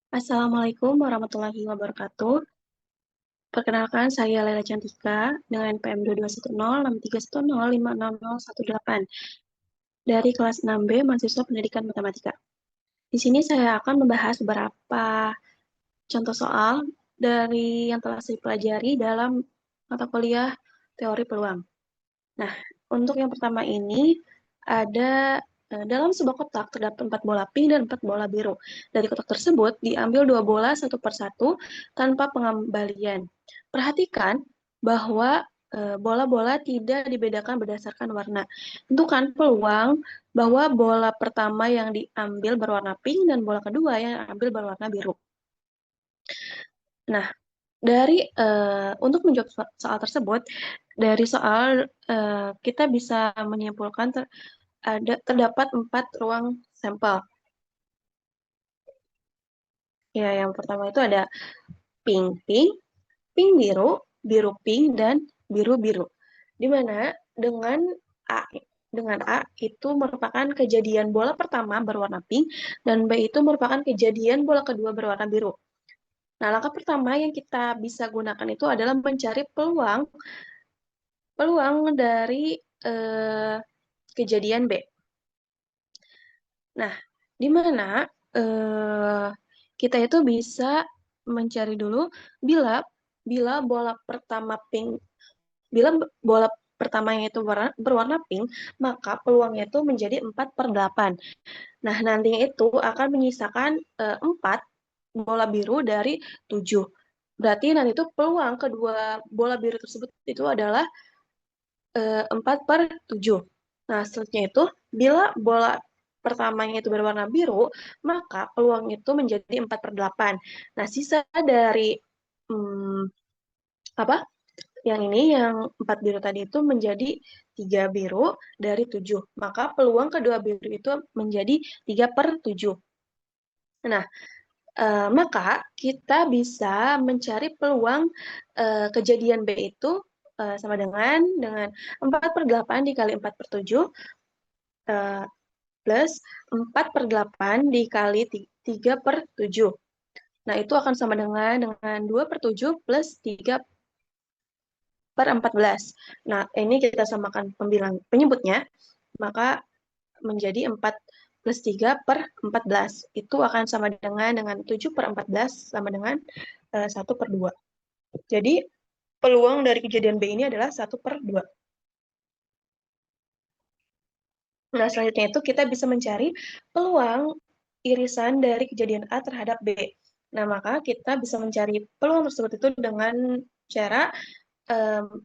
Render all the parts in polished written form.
Assalamualaikum warahmatullahi wabarakatuh. Perkenalkan, saya Lela Cantika dengan NPM 221063105018 dari kelas 6B Mahasiswa Pendidikan Matematika. Di sini saya akan membahas beberapa contoh soal dari yang telah saya pelajari dalam mata kuliah teori peluang. Nah, untuk yang pertama ini ada dalam sebuah kotak terdapat 4 bola pink dan 4 bola biru. Dari kotak tersebut diambil 2 bola satu persatu tanpa pengembalian. Perhatikan bahwa bola-bola tidak dibedakan berdasarkan warna. Tentukan peluang bahwa bola pertama yang diambil berwarna pink dan bola kedua yang diambil berwarna biru. Nah, untuk menjawab soal tersebut, dari soal kita bisa menyimpulkan terdapat 4 ruang sampel. Ya, yang pertama itu ada pink-pink, pink biru, biru pink, dan biru-biru. Di mana A dengan A itu merupakan kejadian bola pertama berwarna pink dan B itu merupakan kejadian bola kedua berwarna biru. Nah, langkah pertama yang kita bisa gunakan itu adalah mencari peluang dari kejadian B. Nah, di mana kita itu bisa mencari dulu bila bila bola pertama pink, bila bola pertamanya itu berwarna pink, maka peluangnya itu menjadi 4/8. Nah, nantinya itu akan menyisakan 4 bola biru dari 7. Berarti nanti itu peluang kedua bola biru tersebut itu adalah 4/7. Nah, selanjutnya itu, bila bola pertamanya itu berwarna biru, maka peluang itu menjadi 4/8. Nah, sisa dari hmm, apa? Yang ini, yang 4 biru tadi itu menjadi 3 biru dari 7. Maka peluang kedua biru itu menjadi 3/7. Nah, maka kita bisa mencari peluang kejadian B itu sama dengan 4/8 dikali 4/7 plus 4/8 dikali 3/7. Nah, itu akan sama dengan 2/7 plus 3/14. Nah, ini kita samakan penyebutnya, maka menjadi 4 plus 3/14. Itu akan sama dengan 7/14 sama dengan 1/2. Jadi, peluang dari kejadian B ini adalah 1/2. Nah, selanjutnya itu kita bisa mencari peluang irisan dari kejadian A terhadap B. Nah, maka kita bisa mencari peluang tersebut itu dengan cara um,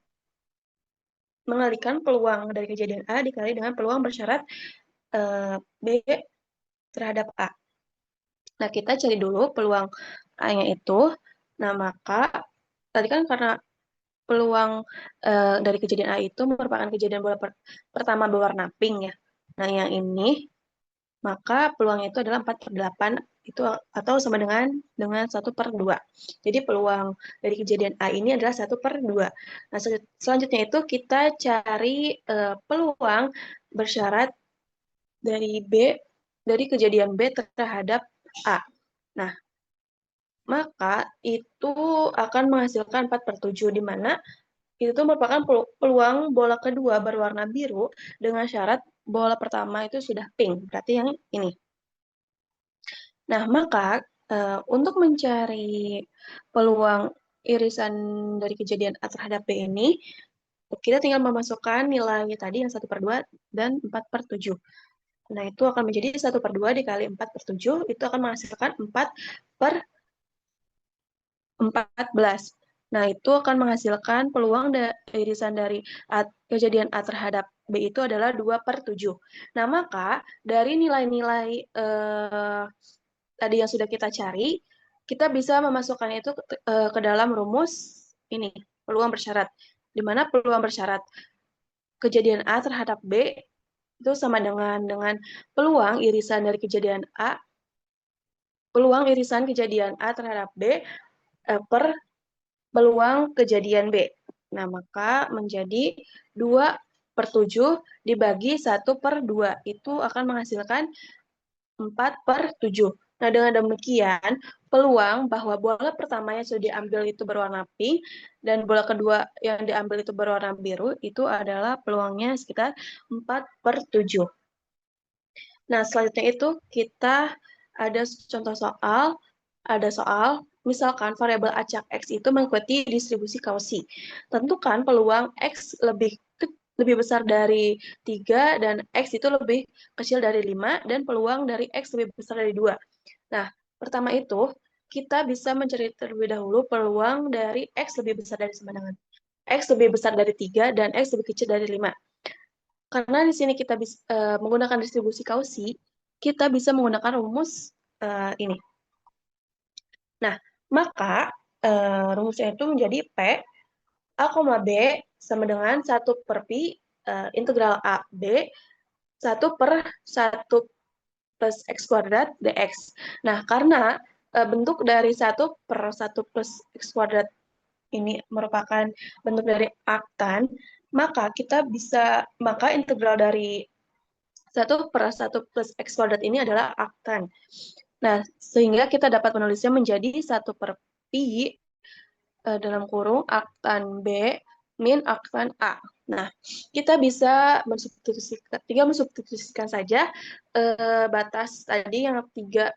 mengalihkan peluang dari kejadian A dikali dengan peluang bersyarat B terhadap A. Nah, kita cari dulu peluang A-nya itu. Nah, maka tadi kan karena peluang dari kejadian A itu merupakan kejadian bola pertama berwarna pink ya. Nah, yang ini maka peluangnya itu adalah 4/8 itu atau sama dengan 1/2. Jadi peluang dari kejadian A ini adalah 1/2. Nah, selanjutnya itu kita cari peluang bersyarat dari kejadian B terhadap A. Nah, maka itu akan menghasilkan 4/7 di mana itu merupakan peluang bola kedua berwarna biru dengan syarat bola pertama itu sudah pink. Berarti yang ini. Nah, maka untuk mencari peluang irisan dari kejadian A terhadap B ini, kita tinggal memasukkan nilai tadi yang 1/2 dan 4/7. Nah, itu akan menjadi 1/2 dikali 4/7, itu akan menghasilkan 4/14. Nah, itu akan menghasilkan peluang irisan dari kejadian A terhadap B itu adalah 2/7. Nah, maka dari nilai-nilai tadi yang sudah kita cari, kita bisa memasukkan itu ke dalam rumus ini, peluang bersyarat. Di mana peluang bersyarat kejadian A terhadap B itu sama dengan peluang irisan dari kejadian A, peluang irisan kejadian A terhadap B per peluang kejadian B. Nah, maka menjadi 2/7 dibagi 1/2. Itu akan menghasilkan 4/7. Nah, dengan demikian, peluang bahwa bola pertama yang sudah diambil itu berwarna pink, dan bola kedua yang diambil itu berwarna biru, itu adalah peluangnya sekitar 4/7. Nah, selanjutnya itu kita ada contoh soal, misalkan variabel acak X itu mengikuti distribusi Cauchy. Tentukan peluang X lebih besar dari 3 dan X itu lebih kecil dari 5 dan peluang dari X lebih besar dari 2. Nah, pertama itu kita bisa mencari terlebih dahulu peluang dari X lebih besar dari sama dengan X lebih besar dari 3 dan X lebih kecil dari 5. Karena di sini kita bisa menggunakan distribusi Cauchy, kita bisa menggunakan rumus ini. Nah, maka rumusnya itu menjadi P A, B sama dengan 1/Pi integral A, B 1/1 plus X kuadrat dx. Nah, karena bentuk dari 1/1 plus X kuadrat ini merupakan bentuk dari aktan, maka integral dari 1/1 plus X kuadrat ini adalah aktan. Nah, sehingga kita dapat menulisnya menjadi 1/Pi dalam kurung aktan B min aktan A. Nah, kita bisa mensubstitusikan saja batas tadi yang 3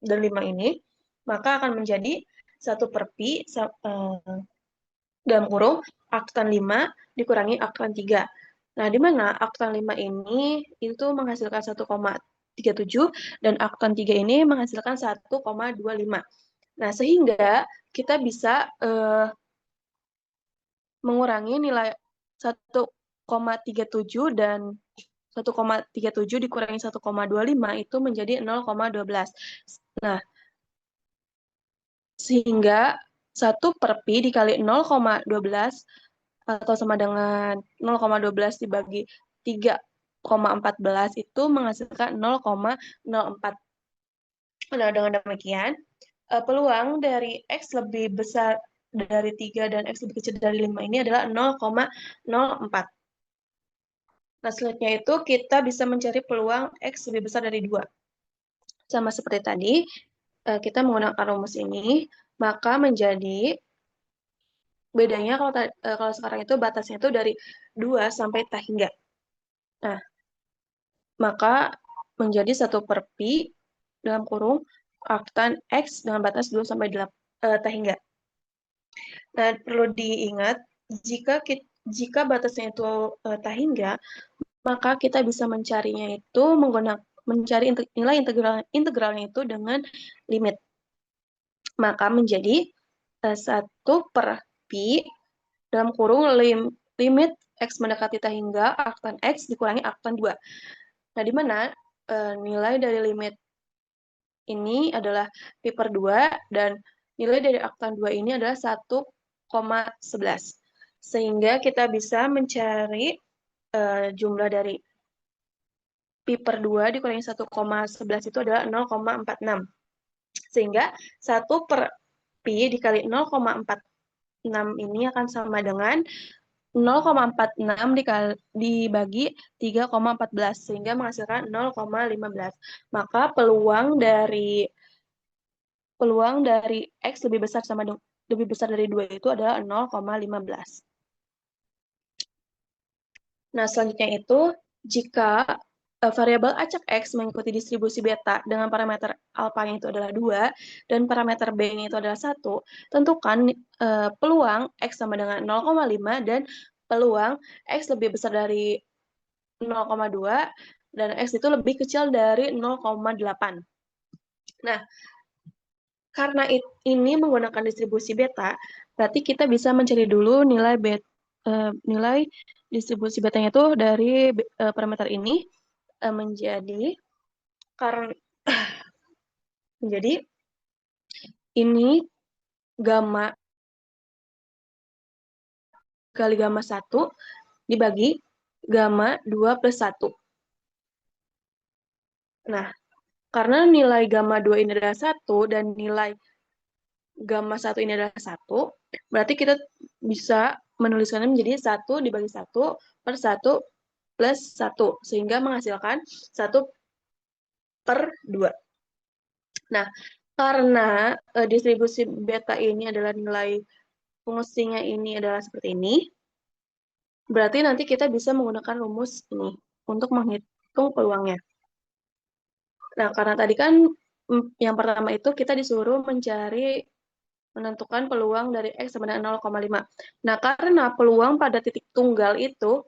dan 5 ini, maka akan menjadi 1/Pi dalam kurung aktan 5 dikurangi aktan 3. Nah, di mana aktan 5 ini itu menghasilkan 1,37 dan aktan 3 ini menghasilkan 1,25. Nah, sehingga kita bisa mengurangi nilai 1,37 dan 1,37 dikurangi 1,25 itu menjadi 0,12. Nah, sehingga 1/Pi dikali 0,12 atau sama dengan 0,12 dibagi 3,14 itu menghasilkan 0,04. Nah, dengan demikian, peluang dari X lebih besar dari 3 dan X lebih kecil dari 5 ini adalah 0,04. Nah, selanjutnya itu kita bisa mencari peluang X lebih besar dari 2. Sama seperti tadi, kita menggunakan rumus ini, maka menjadi bedanya kalau sekarang itu batasnya itu dari 2 sampai tak hingga. Nah, maka menjadi 1/Pi dalam kurung aktan X dengan batas 2 sampai 8, tak hingga. Nah, perlu diingat, jika batasnya itu tak hingga, maka kita bisa mencarinya itu mencari nilai integralnya itu dengan limit. Maka menjadi 1/Pi dalam kurung limit X mendekati tak hingga aktan X dikurangi aktan 2. Nah, di mana nilai dari limit ini adalah pi/2 dan nilai dari aktan 2 ini adalah 1,11. Sehingga kita bisa mencari jumlah dari pi/2 dikurangi 1,11 itu adalah 0,46. Sehingga 1/Pi dikali 0,46 ini akan sama dengan 0,46 dibagi 3,14 sehingga menghasilkan 0,15. Maka peluang dari X lebih besar dari 2 itu adalah 0,15. Nah, selanjutnya itu jika variabel acak X mengikuti distribusi beta dengan parameter alfanya itu adalah 2 dan parameter B-nya itu adalah 1, tentukan peluang X sama dengan 0,5 dan peluang X lebih besar dari 0,2 dan X itu lebih kecil dari 0,8. Nah, karena ini menggunakan distribusi beta, berarti kita bisa mencari dulu nilai distribusi betanya itu dari parameter ini menjadi karena menjadi ini gamma kali gamma 1 dibagi gamma 2 plus 1. Nah, karena nilai gamma 2 ini adalah 1 dan nilai gamma 1 ini adalah 1, berarti kita bisa menuliskannya menjadi 1 dibagi 1 per 1 plus 1, sehingga menghasilkan 1/2. Nah, karena distribusi beta ini adalah nilai fungsinya ini adalah seperti ini, berarti nanti kita bisa menggunakan rumus ini untuk menghitung peluangnya. Nah, karena tadi kan yang pertama itu kita disuruh menentukan peluang dari X sama dengan 0,5. Nah, karena peluang pada titik tunggal itu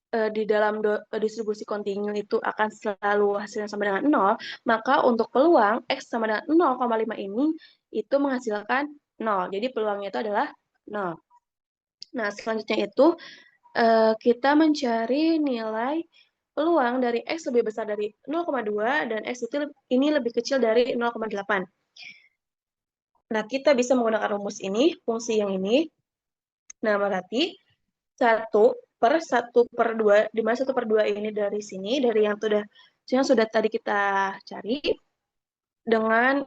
di dalam distribusi kontinu itu akan selalu hasilnya sama dengan 0, maka untuk peluang X sama dengan 0,5 ini itu menghasilkan 0. Jadi peluangnya itu adalah 0. Nah, selanjutnya itu kita mencari nilai peluang dari X lebih besar dari 0,2 dan X itu ini lebih kecil dari 0,8. Nah, kita bisa menggunakan rumus ini, fungsi yang ini. Nah, berarti 1/2, di mana 1/2 ini dari sini, dari yang sudah tadi kita cari, dengan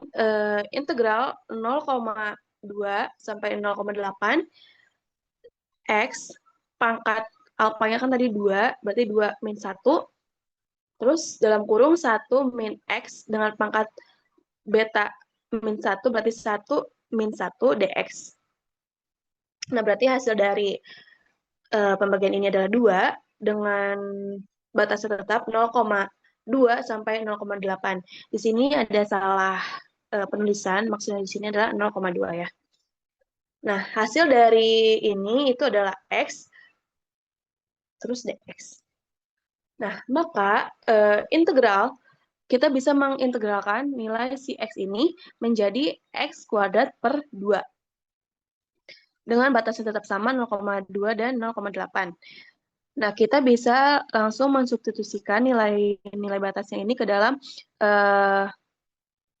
integral 0,2 sampai 0,8 X, pangkat alfanya kan tadi 2, berarti 2 min 1, terus dalam kurung 1 min X dengan pangkat beta min 1, berarti 1 min 1 dx. Nah, berarti hasil dari pembagian ini adalah 2 dengan batasnya tetap 0,2 sampai 0,8. Di sini ada salah penulisan, maksudnya di sini adalah 0,2 ya. Nah, hasil dari ini itu adalah X, terus dx. Nah, maka integral, kita bisa mengintegralkan nilai si X ini menjadi X kuadrat per 2. Dengan batasnya tetap sama 0,2 dan 0,8. Nah, kita bisa langsung mensubstitusikan nilai batasnya ini ke dalam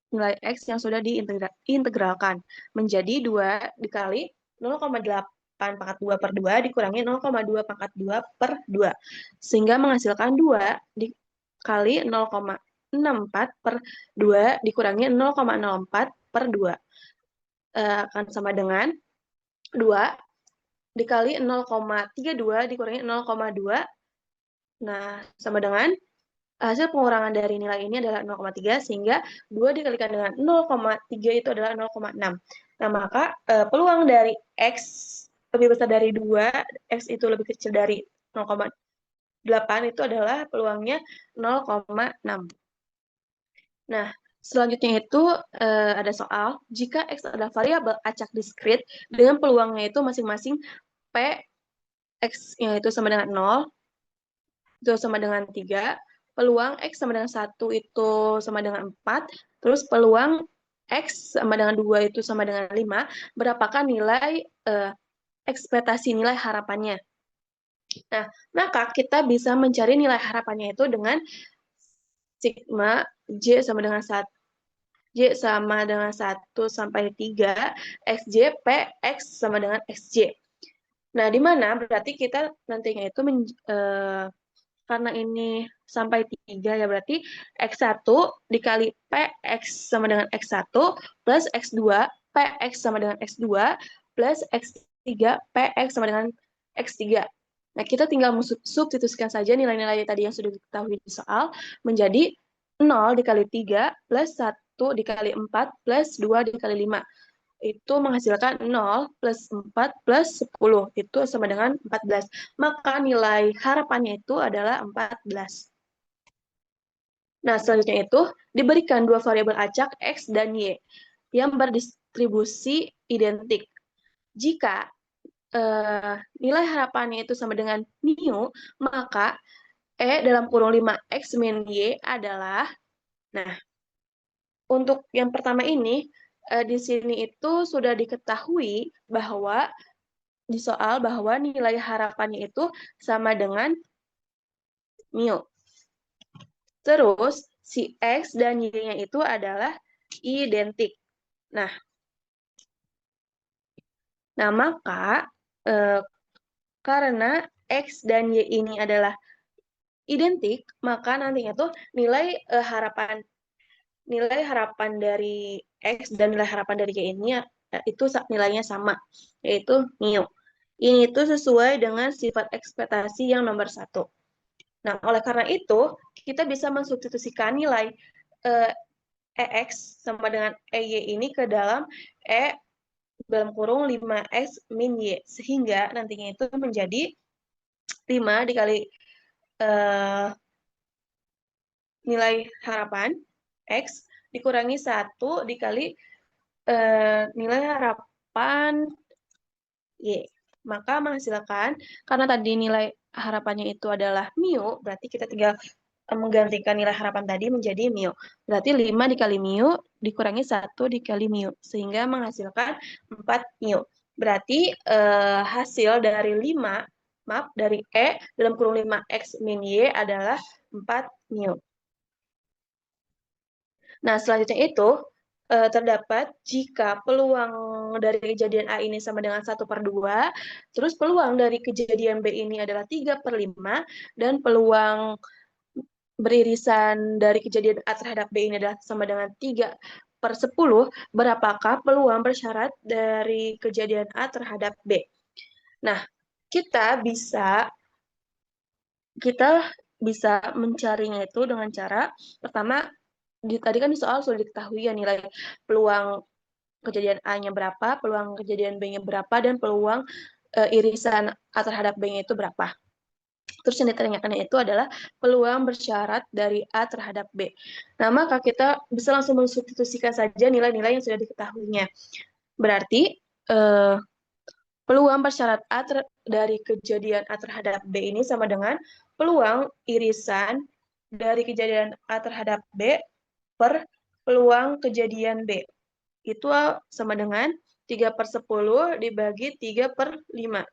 nilai X yang sudah diintegralkan menjadi 2 dikali 0,8 pangkat 2 per 2 dikurangi 0,2 pangkat 2 per 2. Sehingga menghasilkan 2 dikali 0,64 per 2 dikurangi 0,04 per 2. Akan sama dengan 2 dikali 0,32 dikurangi 0,2. Nah, sama dengan hasil pengurangan dari nilai ini adalah 0,3, sehingga 2 dikalikan dengan 0,3 itu adalah 0,6. Nah, maka peluang dari X lebih besar dari 2, X itu lebih kecil dari 0,8, itu adalah peluangnya 0,6. Nah, selanjutnya itu ada soal, jika X adalah variabel acak diskrit dengan peluangnya itu masing-masing P, X-nya itu sama dengan 0, itu sama dengan 3, peluang X sama dengan 1 itu sama dengan 4, terus peluang X sama dengan 2 itu sama dengan 5, berapakah nilai ekspektasi nilai harapannya? Nah, maka kita bisa mencari nilai harapannya itu dengan sigma J sama dengan 1, J sama dengan 1 sampai 3, XJ, P, X sama dengan XJ. Nah, di mana berarti kita nantinya itu karena ini sampai 3 ya, berarti X1 dikali PX sama dengan X1 plus X2 PX sama dengan X2 plus X3 PX sama dengan X3. Nah, kita tinggal substitusikan saja nilai-nilai tadi yang sudah diketahui di soal menjadi 0 dikali 3 plus 1 dikali 4 plus 2 dikali 5. Itu menghasilkan 0 plus 4 plus 10. Itu sama dengan 14. Maka nilai harapannya itu adalah 14. Nah, selanjutnya itu diberikan dua variabel acak X dan Y yang berdistribusi identik. Jika nilai harapannya itu sama dengan mu, maka E dalam kurung 5X min Y adalah, nah, untuk yang pertama ini, di sini itu sudah diketahui bahwa di soal bahwa nilai harapannya itu sama dengan mu. Terus si X dan Y-nya itu adalah identik. Nah, maka karena X dan Y ini adalah identik, maka nantinya tuh nilai harapan dari X dan nilai harapan dari Y ini itu nilainya sama, yaitu mu. Ini itu sesuai dengan sifat ekspektasi yang nomor 1. Nah, oleh karena itu, kita bisa mensubstitusikan nilai EX sama dengan EY ini ke dalam E dalam kurung 5X min Y. Sehingga nantinya itu menjadi 5 dikali nilai harapan X dikurangi 1 dikali nilai harapan Y. Maka menghasilkan, karena tadi nilai harapannya itu adalah mu, berarti kita tinggal menggantikan nilai harapan tadi menjadi mu. Berarti 5 dikali mu dikurangi 1 dikali mu. Sehingga menghasilkan 4 mu. Berarti hasil dari 5, maaf, dari E dalam kurung 5X min Y adalah 4 mu. Nah, selanjutnya itu terdapat jika peluang dari kejadian A ini sama dengan 1/2, terus peluang dari kejadian B ini adalah 3/5, dan peluang beririsan dari kejadian A terhadap B ini adalah sama dengan 3/10, berapakah peluang bersyarat dari kejadian A terhadap B? Nah, kita bisa mencarinya itu dengan cara pertama, tadi kan di soal sudah diketahui ya nilai peluang kejadian A-nya berapa, peluang kejadian B-nya berapa, dan peluang irisan A terhadap B-nya itu berapa. Terus yang ditanyakan itu adalah peluang bersyarat dari A terhadap B. Nah, maka kita bisa langsung mensubstitusikan saja nilai-nilai yang sudah diketahuinya. Berarti peluang bersyarat A dari kejadian A terhadap B ini sama dengan peluang irisan dari kejadian A terhadap B per peluang kejadian B. Itu sama dengan 3/10 dibagi 3/5.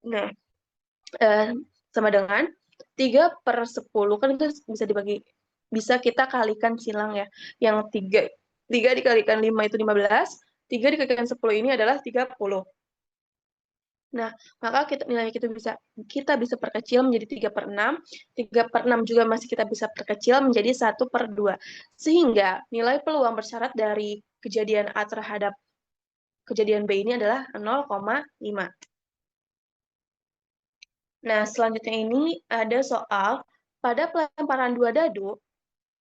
Nah, sama dengan 3/10 kan itu bisa kita kalikan silang ya. Yang 3 dikalikan 5 itu 15, 3 dikalikan 10 ini adalah 30. Nah, maka nilainya kita bisa perkecil menjadi 3/6. 3/6 juga masih kita bisa perkecil menjadi 1/2. Sehingga nilai peluang bersyarat dari kejadian A terhadap kejadian B ini adalah 0,5. Nah, selanjutnya ini ada soal, pada pelemparan 2 dadu,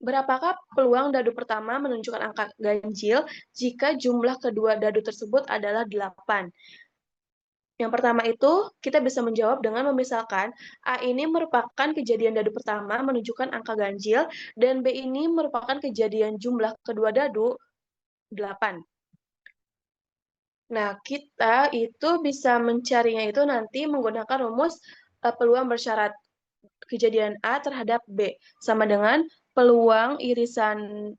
berapakah peluang dadu pertama menunjukkan angka ganjil jika jumlah kedua dadu tersebut adalah 8? Yang pertama itu, kita bisa menjawab dengan memisalkan, A ini merupakan kejadian dadu pertama menunjukkan angka ganjil, dan B ini merupakan kejadian jumlah kedua dadu 8. Nah, kita itu bisa mencarinya itu nanti menggunakan rumus peluang bersyarat kejadian A terhadap B, sama dengan peluang irisan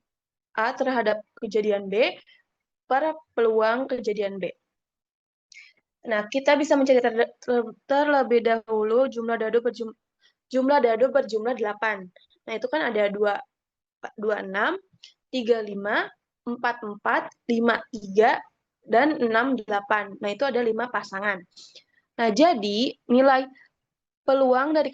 A terhadap kejadian B per peluang kejadian B. Nah, kita bisa mencari terlebih dahulu jumlah dadu berjumlah 8. Nah, itu kan ada 26, 35, 44, 53, dan 68. Nah, itu ada 5 pasangan. Nah, jadi nilai peluang dari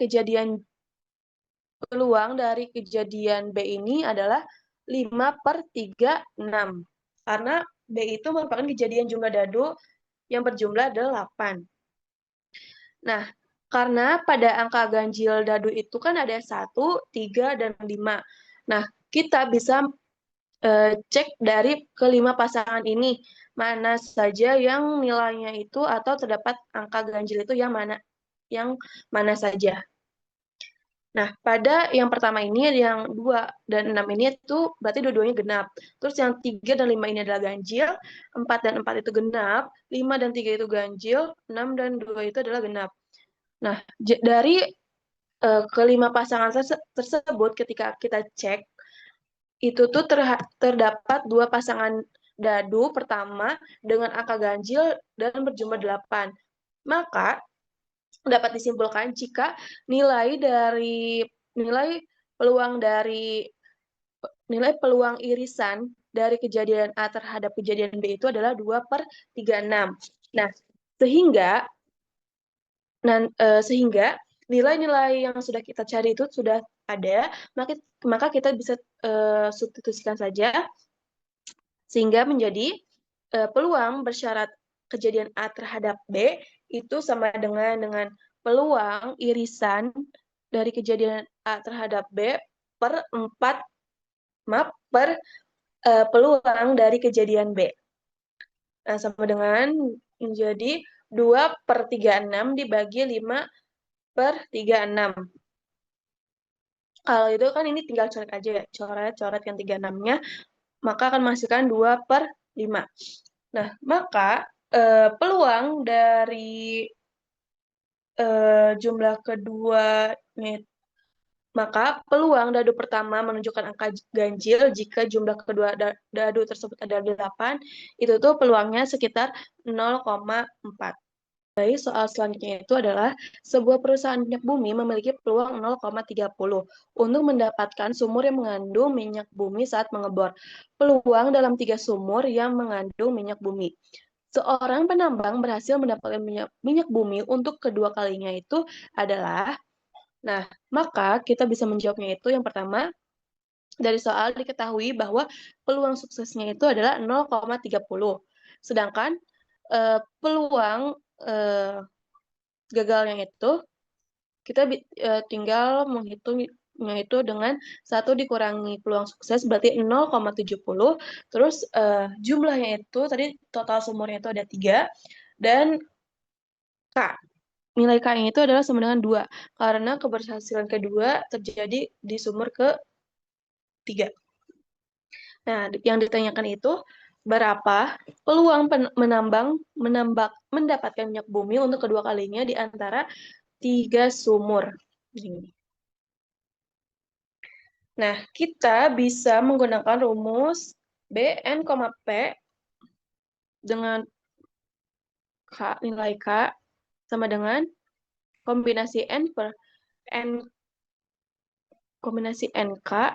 kejadian B ini adalah 5/36. Karena B itu merupakan kejadian jumlah dadu yang berjumlah 8. Nah, karena pada angka ganjil dadu itu kan ada 1, 3, dan 5. Nah, kita bisa cek dari kelima pasangan ini, mana saja yang nilainya itu atau terdapat angka ganjil itu yang mana saja. Nah, pada yang pertama ini, yang 2 dan 6 ini itu berarti dua-duanya genap. Terus yang 3 dan 5 ini adalah ganjil, 4 dan 4 itu genap, 5 dan 3 itu ganjil, 6 dan 2 itu adalah genap. Nah, dari kelima pasangan tersebut ketika kita cek, itu tuh terdapat 2 pasangan dadu pertama dengan angka ganjil dan berjumlah 8. Maka dapat disimpulkan jika nilai peluang irisan dari kejadian A terhadap kejadian B itu adalah 2/36. Nah, sehingga nilai-nilai yang sudah kita cari itu sudah ada, maka kita bisa substitusikan saja sehingga menjadi peluang bersyarat kejadian A terhadap B itu sama dengan peluang irisan dari kejadian A terhadap B per 4, maaf, per peluang dari kejadian B. Nah, sama dengan menjadi 2/36 dibagi 5/36. Kalau itu kan ini tinggal coret aja ya, coret yang 36-nya, maka akan menghasilkan 2/5. Nah, maka peluang dari jumlah kedua, maka peluang dadu pertama menunjukkan angka ganjil jika jumlah kedua dadu tersebut adalah 8, itu tuh peluangnya sekitar 0,4. Baik, soal selanjutnya itu adalah sebuah perusahaan minyak bumi memiliki peluang 0,30 untuk mendapatkan sumur yang mengandung minyak bumi saat mengebor. Peluang dalam 3 sumur yang mengandung minyak bumi. Seorang penambang berhasil mendapatkan minyak bumi untuk kedua kalinya itu adalah, nah, maka kita bisa menjawabnya itu yang pertama, dari soal diketahui bahwa peluang suksesnya itu adalah 0,30. Sedangkan peluang gagalnya itu kita tinggal menghitungnya itu dengan 1 dikurangi peluang sukses berarti 0,70. Terus jumlahnya itu tadi total sumurnya itu ada 3 dan K. Nilai K-nya itu adalah sama dengan 2 karena keberhasilan kedua terjadi di sumur ke-3. Nah, yang ditanyakan itu berapa peluang mendapatkan minyak bumi untuk kedua kalinya di antara 3 sumur. Nah, kita bisa menggunakan rumus BN, P dengan nilai K sama dengan kombinasi N per N, kombinasi NK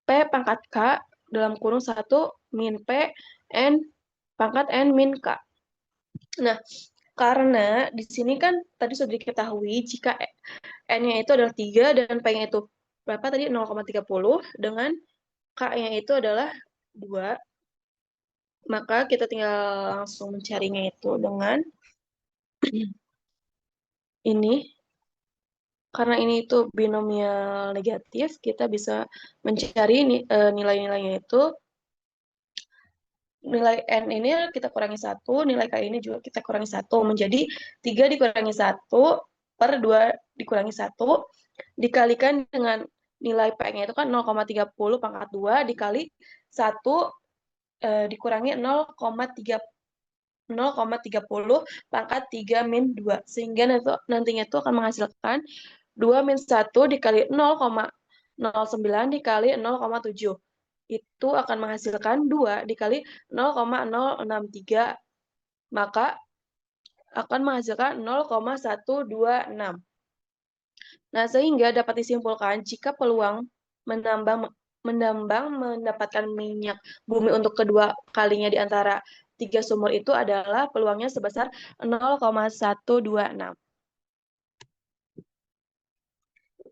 P pangkat K dalam kurung 1 min P N pangkat N min K. Nah, karena di sini kan tadi sudah diketahui jika N-nya itu adalah 3 dan P-nya itu berapa tadi 0,30 dengan K-nya itu adalah 2, maka kita tinggal langsung mencarinya itu dengan ini. Karena ini itu binomial negatif, kita bisa mencari nilai-nilainya itu. Nilai N ini kita kurangi 1, nilai K ini juga kita kurangi 1. Menjadi 3 dikurangi 1 per 2 dikurangi 1, dikalikan dengan nilai P-nya itu kan 0,30 pangkat 2 dikali 1 dikurangi 0,30 pangkat 3 min 2. Sehingga nantinya itu akan menghasilkan 2 min 1 dikali 0,09 dikali 0,7. Itu akan menghasilkan 2 dikali 0,063. Maka akan menghasilkan 0,126. Nah, sehingga dapat disimpulkan jika peluang menambang mendapatkan minyak bumi untuk kedua kalinya di antara 3 sumur itu adalah peluangnya sebesar 0,126.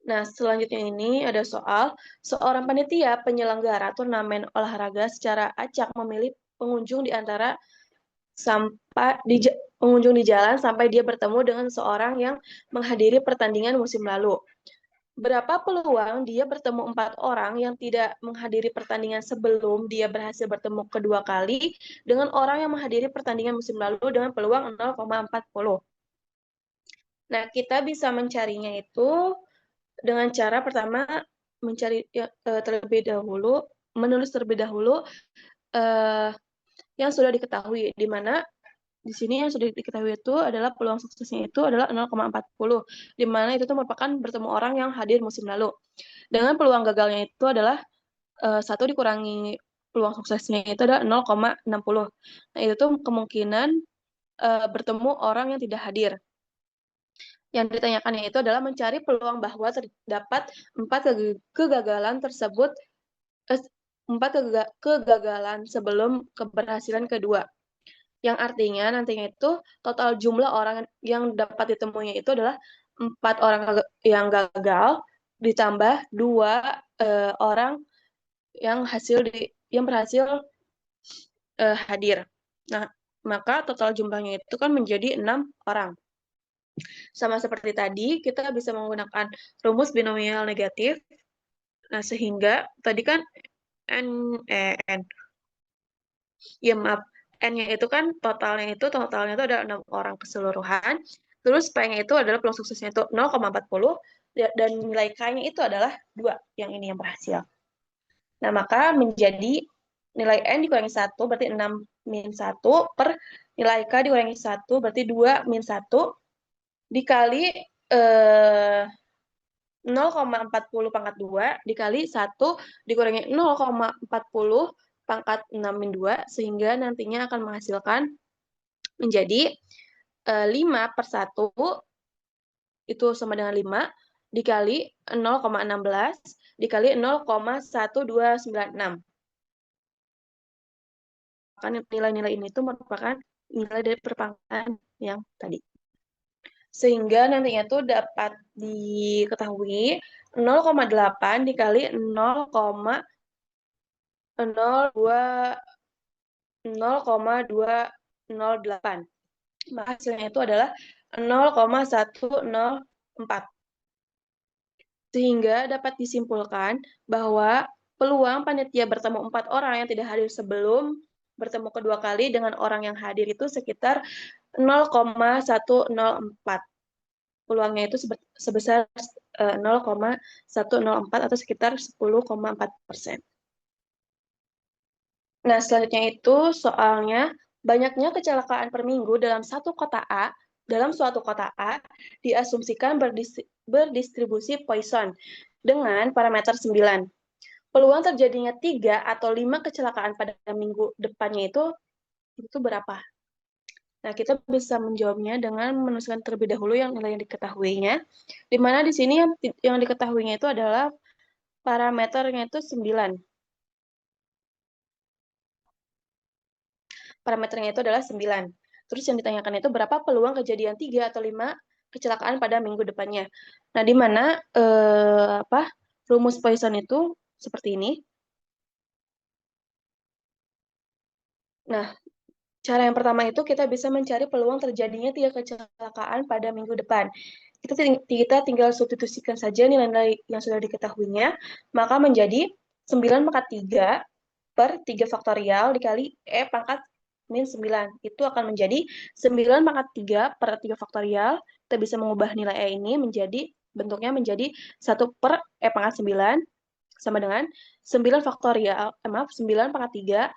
Nah, selanjutnya ini ada soal, seorang panitia penyelenggara turnamen olahraga secara acak memilih pengunjung di antara pengunjung di jalan sampai dia bertemu dengan seorang yang menghadiri pertandingan musim lalu. Berapa peluang dia bertemu 4 orang yang tidak menghadiri pertandingan sebelum dia berhasil bertemu kedua kali dengan orang yang menghadiri pertandingan musim lalu dengan peluang 0,40. Nah, kita bisa mencarinya itu dengan cara pertama mencari terlebih dahulu, menulis terlebih dahulu yang sudah diketahui, di mana di sini yang sudah diketahui itu adalah peluang suksesnya itu adalah 0,40, di mana itu tuh merupakan bertemu orang yang hadir musim lalu. Dengan peluang gagalnya itu adalah 1 dikurangi peluang suksesnya itu adalah 0,60. Nah, itu tuh kemungkinan bertemu orang yang tidak hadir. Yang ditanyakannya itu adalah mencari peluang bahwa terdapat 4 kegagalan tersebut, 4 kegagalan sebelum keberhasilan kedua. Yang artinya nantinya itu total jumlah orang yang dapat ditemuinya itu adalah 4 orang yang gagal ditambah 2 orang yang berhasil hadir. Nah, maka total jumlahnya itu kan menjadi 6 orang. Sama seperti tadi, kita bisa menggunakan rumus binomial negatif Nah, sehingga tadi kan N, ya maaf, N-nya itu kan totalnya itu ada 6 orang keseluruhan. Terus P-nya itu adalah peluang suksesnya itu 0,40 dan nilai K-nya itu adalah 2, yang ini yang berhasil. Nah, maka menjadi nilai N dikurangi 1 berarti 6 min 1 per nilai K dikurangi 1 berarti 2 min 1 dikali 0,40 pangkat 2 dikali 1 dikurangi 0,40 pangkat 6 min 2 sehingga nantinya akan menghasilkan menjadi 5 per 1 itu sama dengan 5 dikali 0,16 dikali 0,1296. Karena nilai-nilai ini itu merupakan nilai dari perpangkatan yang tadi. Sehingga nantinya itu dapat diketahui 0,8 dikali 0,208. Maka hasilnya itu adalah 0,104. Sehingga dapat disimpulkan bahwa peluang panitia bertemu 4 orang yang tidak hadir sebelum bertemu kedua kali dengan orang yang hadir itu sekitar 0,104. Peluangnya itu sebesar 0,104 atau sekitar 10,4%. Nah, selanjutnya itu soalnya banyaknya kecelakaan per minggu dalam suatu kota A diasumsikan berdistribusi Poisson dengan parameter 9. Peluang terjadinya 3 atau 5 kecelakaan pada minggu depannya itu berapa? Nah, kita bisa menjawabnya dengan menuliskan terlebih dahulu yang nilai yang diketahuinya, di mana di sini yang diketahuinya itu adalah parameternya itu 9. Parameternya itu adalah 9. Terus yang ditanyakan itu berapa peluang kejadian 3 atau 5 kecelakaan pada minggu depannya. Nah, di mana rumus Poisson itu seperti ini. Nah, cara yang pertama itu kita bisa mencari peluang terjadinya 3 kecelakaan pada minggu depan. Kita tinggal substitusikan saja nilai-nilai yang sudah diketahuinya, maka menjadi 9 pangkat 3 per 3 faktorial dikali E pangkat min 9. Itu akan menjadi 9 pangkat 3 per 3 faktorial. Kita bisa mengubah nilai E ini bentuknya menjadi 1 per E pangkat 9 sama dengan 9 faktorial, 9 pangkat 3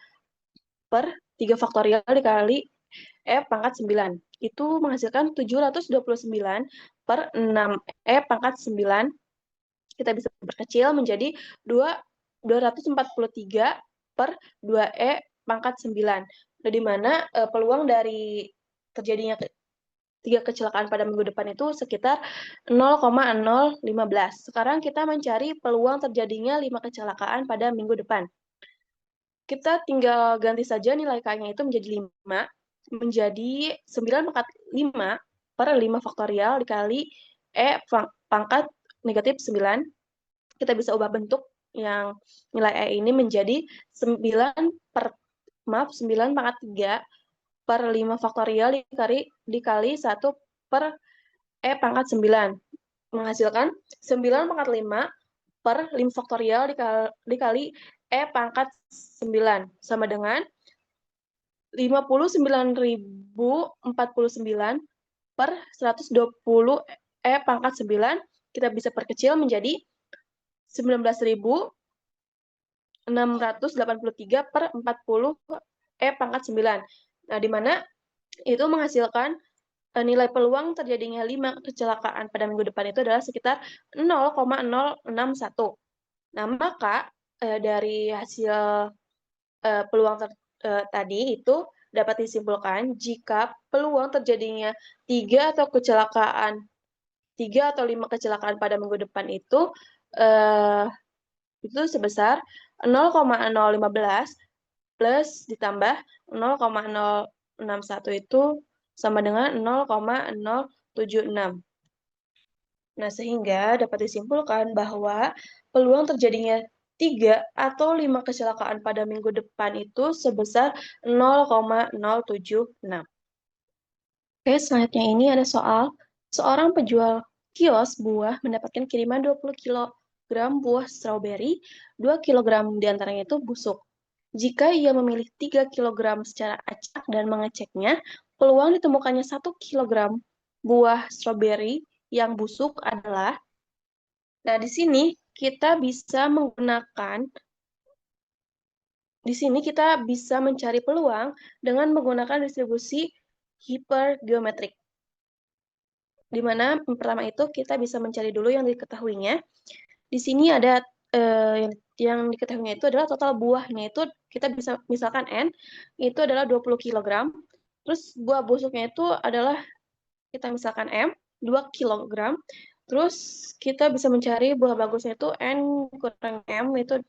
per 3 faktorial dikali E pangkat 9. Itu menghasilkan 729 per 6 E pangkat 9. Kita bisa berkecil menjadi 243 per 2E pangkat 9. Nah, di mana peluang dari terjadinya 3 kecelakaan pada minggu depan itu sekitar 0,015. Sekarang kita mencari peluang terjadinya 5 kecelakaan pada minggu depan. Kita tinggal ganti saja nilai K-nya itu menjadi 5, menjadi 9 pangkat 5 per 5 faktorial dikali E pangkat negatif 9. Kita bisa ubah bentuk yang nilai E ini menjadi 9 pangkat 3 per 5 faktorial dikali 1 per E pangkat 9. Menghasilkan 9 pangkat 5 per 5 faktorial dikali E pangkat 9. Sama dengan 59.049 per 120 E pangkat 9. Kita bisa perkecil menjadi 19.683 per 40 E pangkat 9. Nah, di mana itu menghasilkan nilai peluang terjadinya 5 kecelakaan pada minggu depan itu adalah sekitar 0,061. Nah, maka dari hasil peluang tadi itu dapat disimpulkan jika peluang terjadinya 3 atau 5 kecelakaan pada minggu depan itu sebesar 0,015 plus ditambah 0,061 itu sama dengan 0,076. Nah, sehingga dapat disimpulkan bahwa peluang terjadinya 3 atau 5 kecelakaan pada minggu depan itu sebesar 0,076. Oke, selanjutnya ini ada soal. Seorang penjual kios buah mendapatkan kiriman 20 kilo gram buah strawberry, 2 kg diantaranya itu busuk. Jika ia memilih 3 kg secara acak dan mengeceknya, peluang ditemukannya 1 kg buah strawberry yang busuk adalah, nah di sini kita bisa mencari peluang dengan menggunakan distribusi hipergeometrik. Di mana pertama itu kita bisa mencari dulu yang diketahuinya. Di sini ada yang diketahuinya itu adalah total buahnya itu kita bisa misalkan N itu adalah 20 kg. Terus buah busuknya itu adalah kita misalkan M 2 kg. Terus kita bisa mencari buah bagusnya itu N kurang M itu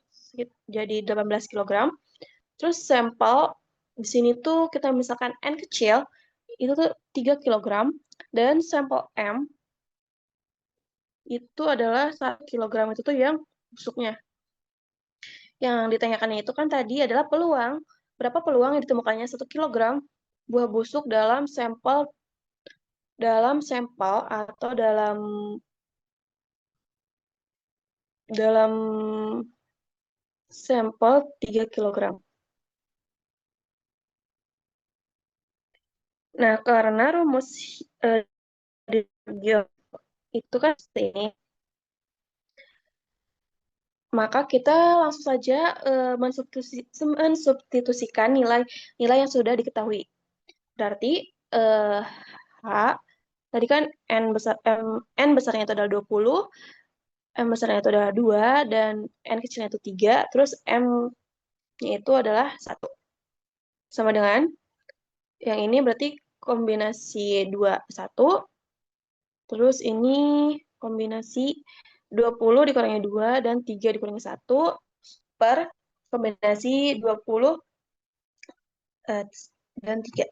jadi 18 kg. Terus sampel di sini tuh kita misalkan N kecil itu tuh 3 kg dan sampel M itu adalah 1 kg itu tuh yang busuknya. Yang ditanyakannya itu kan tadi adalah peluang. Berapa peluang yang ditemukannya 1 kg buah busuk dalam sampel atau dalam sampel 3 kg. Nah, karena rumus itu kan ini, maka kita langsung saja mensubstitusikan nilai yang sudah diketahui. Berarti H tadi kan N besarnya itu adalah 20, M besarnya itu adalah 2, dan N kecilnya itu 3, terus M-nya itu adalah 1. Sama dengan yang ini berarti kombinasi 2, 1, terus ini kombinasi 20 dikurangi 2 dan 3 dikurangi 1 per kombinasi 20 dan 3.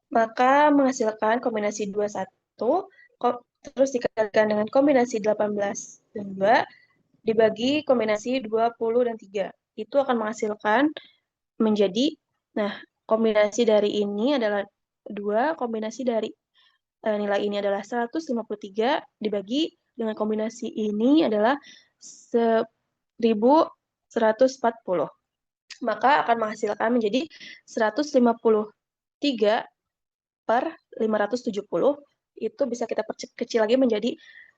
Maka menghasilkan kombinasi 21, terus dikalikan dengan kombinasi 18 dan 2, dibagi kombinasi 20 dan 3. Itu akan menghasilkan menjadi, nah, kombinasi dari ini adalah 2, kombinasi dari nilai ini adalah 153, dibagi dengan kombinasi ini adalah 1140. Maka akan menghasilkan menjadi 153 per 570, itu bisa kita perkecil lagi menjadi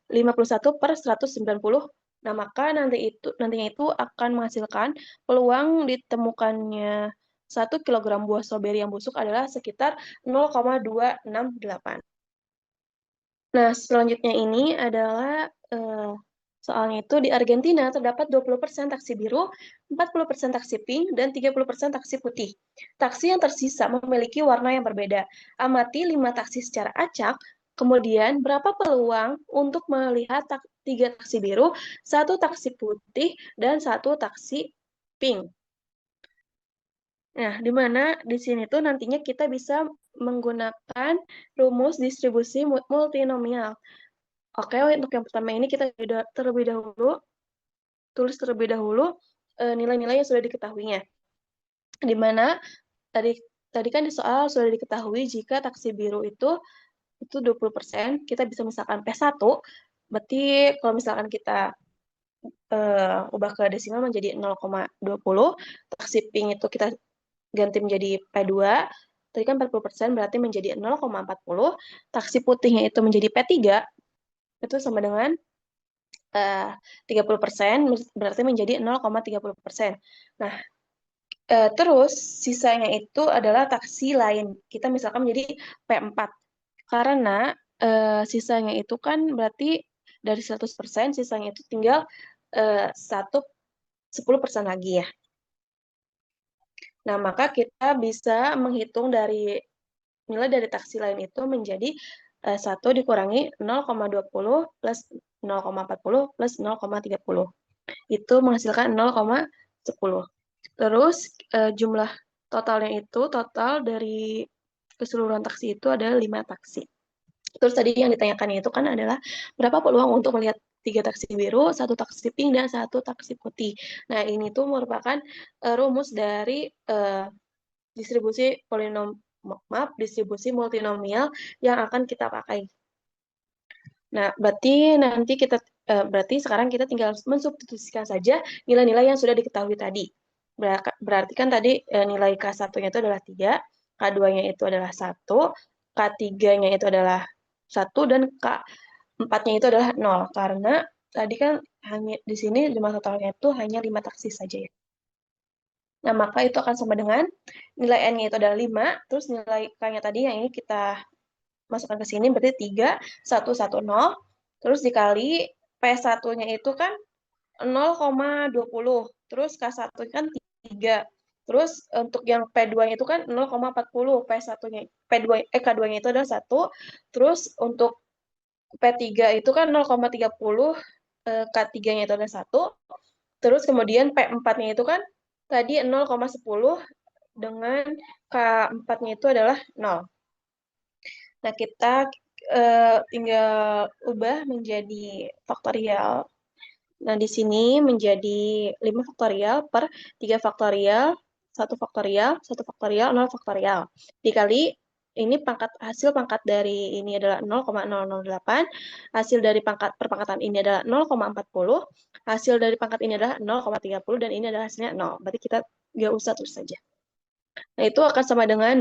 51 per 190. Nah, maka nantinya itu akan menghasilkan peluang ditemukannya 1 kg buah stroberi yang busuk adalah sekitar 0,268. Nah, selanjutnya ini adalah soalnya itu di Argentina terdapat 20% taksi biru, 40% taksi pink, dan 30% taksi putih. Taksi yang tersisa memiliki warna yang berbeda. Amati 5 taksi secara acak, kemudian berapa peluang untuk melihat 3 taksi biru, 1 taksi putih, dan 1 taksi pink. Nah, di mana di sini tuh nantinya kita bisa menggunakan rumus distribusi multinomial. Oke, untuk yang pertama ini kita tulis terlebih dahulu nilai-nilai yang sudah diketahuinya. Di mana tadi kan di soal sudah diketahui jika taksi biru itu 20%, kita bisa misalkan P1, berarti kalau misalkan kita ubah ke desimal menjadi 0,20, taksi pink itu kita ganti menjadi P2, tadi kan 40% berarti menjadi 0,40, taksi putihnya itu menjadi P3, itu sama dengan 30%, berarti menjadi 0,30%. Nah, terus sisanya itu adalah taksi lain. Kita misalkan menjadi P4. Karena sisanya itu kan berarti dari 100%, sisanya itu tinggal 10% lagi ya. Nah, maka kita bisa menghitung nilai dari taksi lain itu menjadi 1 dikurangi 0,20 plus 0,40 plus 0,30. Itu menghasilkan 0,10. Terus jumlah totalnya itu, total dari keseluruhan taksi itu adalah 5 taksi. Terus tadi yang ditanyakannya itu kan adalah berapa peluang untuk melihat 3 taksi biru, 1 taksi pink, dan 1 taksi putih. Nah, ini tuh merupakan rumus dari distribusi multinomial yang akan kita pakai. Nah, berarti nanti berarti sekarang kita tinggal mensubstitusikan saja nilai-nilai yang sudah diketahui tadi. Berarti kan tadi nilai K1-nya itu adalah 3, K2-nya itu adalah 1, K3-nya itu adalah 1, dan K4-nya itu adalah 0. Karena tadi kan hanya di sini jumlah totalnya itu hanya 5 taksi saja ya. Nah, maka itu akan sama dengan nilai N-nya itu adalah 5, terus nilai K-nya tadi yang ini kita masukkan ke sini berarti 3, 1, 1, 0, terus dikali P1-nya itu kan 0,20, terus K1 kan 3, terus untuk yang P2-nya itu kan 0,40, P1-nya, K2-nya itu adalah 1, terus untuk P3 itu kan 0,30, K3-nya itu adalah 1, terus kemudian P4-nya itu kan tadi 0,10 dengan K4-nya itu adalah 0. Nah, kita tinggal ubah menjadi faktorial. Nah, di sini menjadi 5 faktorial per 3 faktorial, 1 faktorial, 1 faktorial, 0 faktorial. Dikali ini hasil pangkat dari ini adalah 0,008, hasil dari perpangkatan ini adalah 0,40, hasil dari pangkat ini adalah 0,30, dan ini adalah hasilnya 0. Berarti kita nggak usah terus saja. Nah, itu akan sama dengan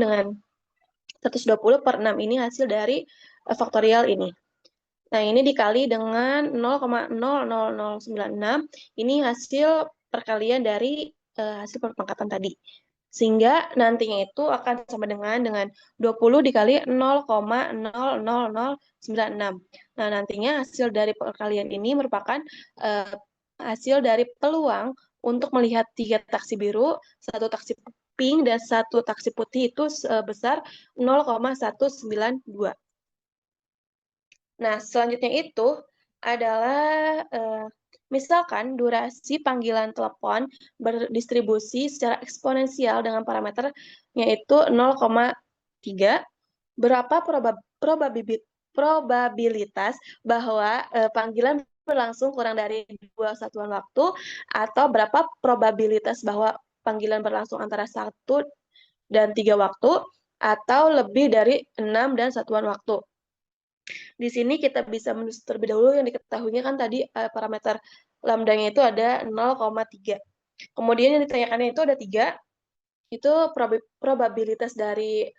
120 per 6. Ini hasil dari faktorial ini. Nah, ini dikali dengan 0,00096. Ini hasil perkalian dari hasil perpangkatan tadi. Sehingga nantinya itu akan sama dengan 20 dikali 0,00096. Nah, nantinya hasil dari perkalian ini merupakan hasil dari peluang untuk melihat 3 taksi biru, 1 taksi pink, dan 1 taksi putih itu sebesar 0,192. Nah, selanjutnya itu adalah misalkan durasi panggilan telepon berdistribusi secara eksponensial dengan parameternya itu 0,3. Berapa probabilitas bahwa panggilan berlangsung kurang dari 2 satuan waktu, atau berapa probabilitas bahwa panggilan berlangsung antara 1 dan 3 waktu, atau lebih dari 6 dan satuan waktu. Di sini kita bisa menulis terlebih dahulu yang diketahuinya kan tadi parameter lambdanya itu ada 0,3. Kemudian yang ditanyakannya itu ada 3, itu probabilitas dari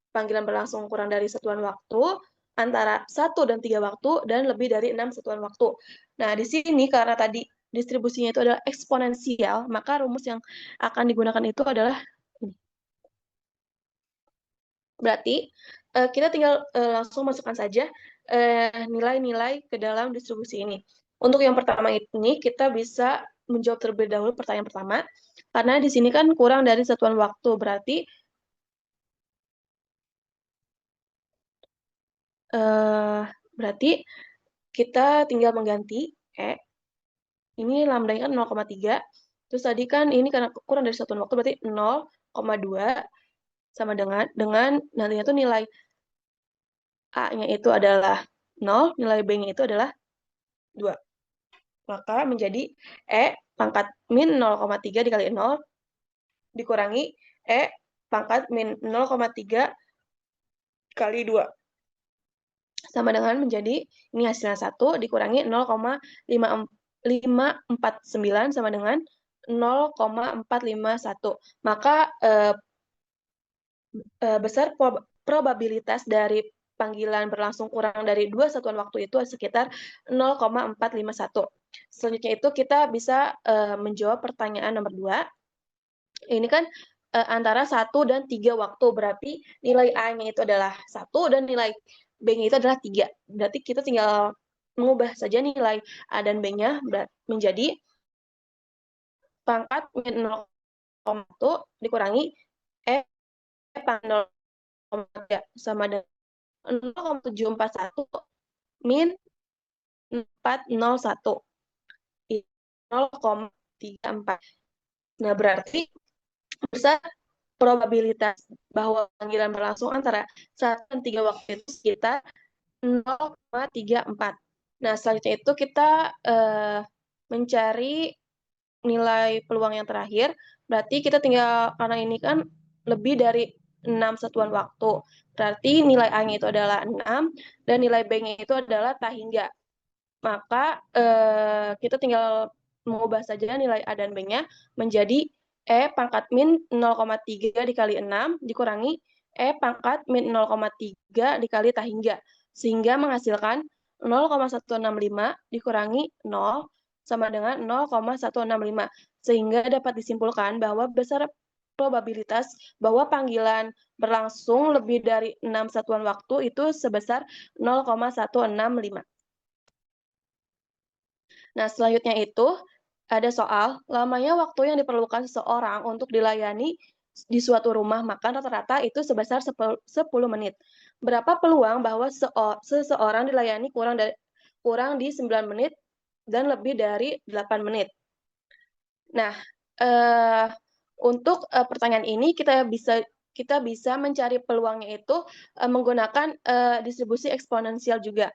panggilan berlangsung kurang dari satuan waktu, antara 1 dan 3 waktu, dan lebih dari 6 satuan waktu. Nah, di sini karena tadi distribusinya itu adalah eksponensial, maka rumus yang akan digunakan itu adalah ini. Berarti kita tinggal langsung masukkan saja nilai-nilai ke dalam distribusi ini. Untuk yang pertama ini kita bisa menjawab terlebih dahulu pertanyaan pertama, karena di sini kan kurang dari satuan waktu, berarti kita tinggal mengganti ini lambdanya kan 0,3, terus tadi kan ini karena kurang dari satuan waktu berarti 0,2 sama dengan nantinya tuh nilai A-nya itu adalah 0, nilai B-nya itu adalah 2. Maka menjadi E pangkat min 0,3 dikali 0 dikurangi E pangkat min 0,3 kali 2. Sama dengan menjadi ini hasilnya 1 dikurangi 0,549 sama dengan 0,451. Maka besar probabilitas dari panggilan berlangsung kurang dari 2 satuan waktu itu sekitar 0,451. Selanjutnya itu kita bisa menjawab pertanyaan nomor 2. Ini kan antara 1 dan 3 waktu, berarti nilai A-nya itu adalah 1 dan nilai B-nya itu adalah 3. Berarti kita tinggal mengubah saja nilai A dan B-nya menjadi pangkat min 0,1 dikurangi E pangkat 0,3 sama dengan 0,741 min 401 0,34. Nah, berarti besar probabilitas bahwa panggilan berlangsung antara 1 dan 3 waktu itu sekitar 0,34. Nah, selanjutnya itu kita mencari nilai peluang yang terakhir. Berarti kita tinggal, karena ini kan lebih dari 6 satuan waktu. Berarti nilai A-nya itu adalah 6, dan nilai B-nya itu adalah tak hingga. maka kita tinggal mengubah saja nilai A dan B-nya menjadi E pangkat min 0,3 dikali 6 dikurangi E pangkat min 0,3 dikali tak hingga, sehingga menghasilkan 0,165 dikurangi 0 sama dengan 0,165, sehingga dapat disimpulkan bahwa besar probabilitas bahwa panggilan berlangsung lebih dari 6 satuan waktu itu sebesar 0,165. Nah, selanjutnya itu ada soal lamanya waktu yang diperlukan seseorang untuk dilayani di suatu rumah makan rata-rata itu sebesar 10 menit. Berapa peluang bahwa seseorang dilayani kurang di 9 menit dan lebih dari 8 menit? Nah, untuk pertanyaan ini kita bisa mencari peluangnya itu menggunakan distribusi eksponensial juga.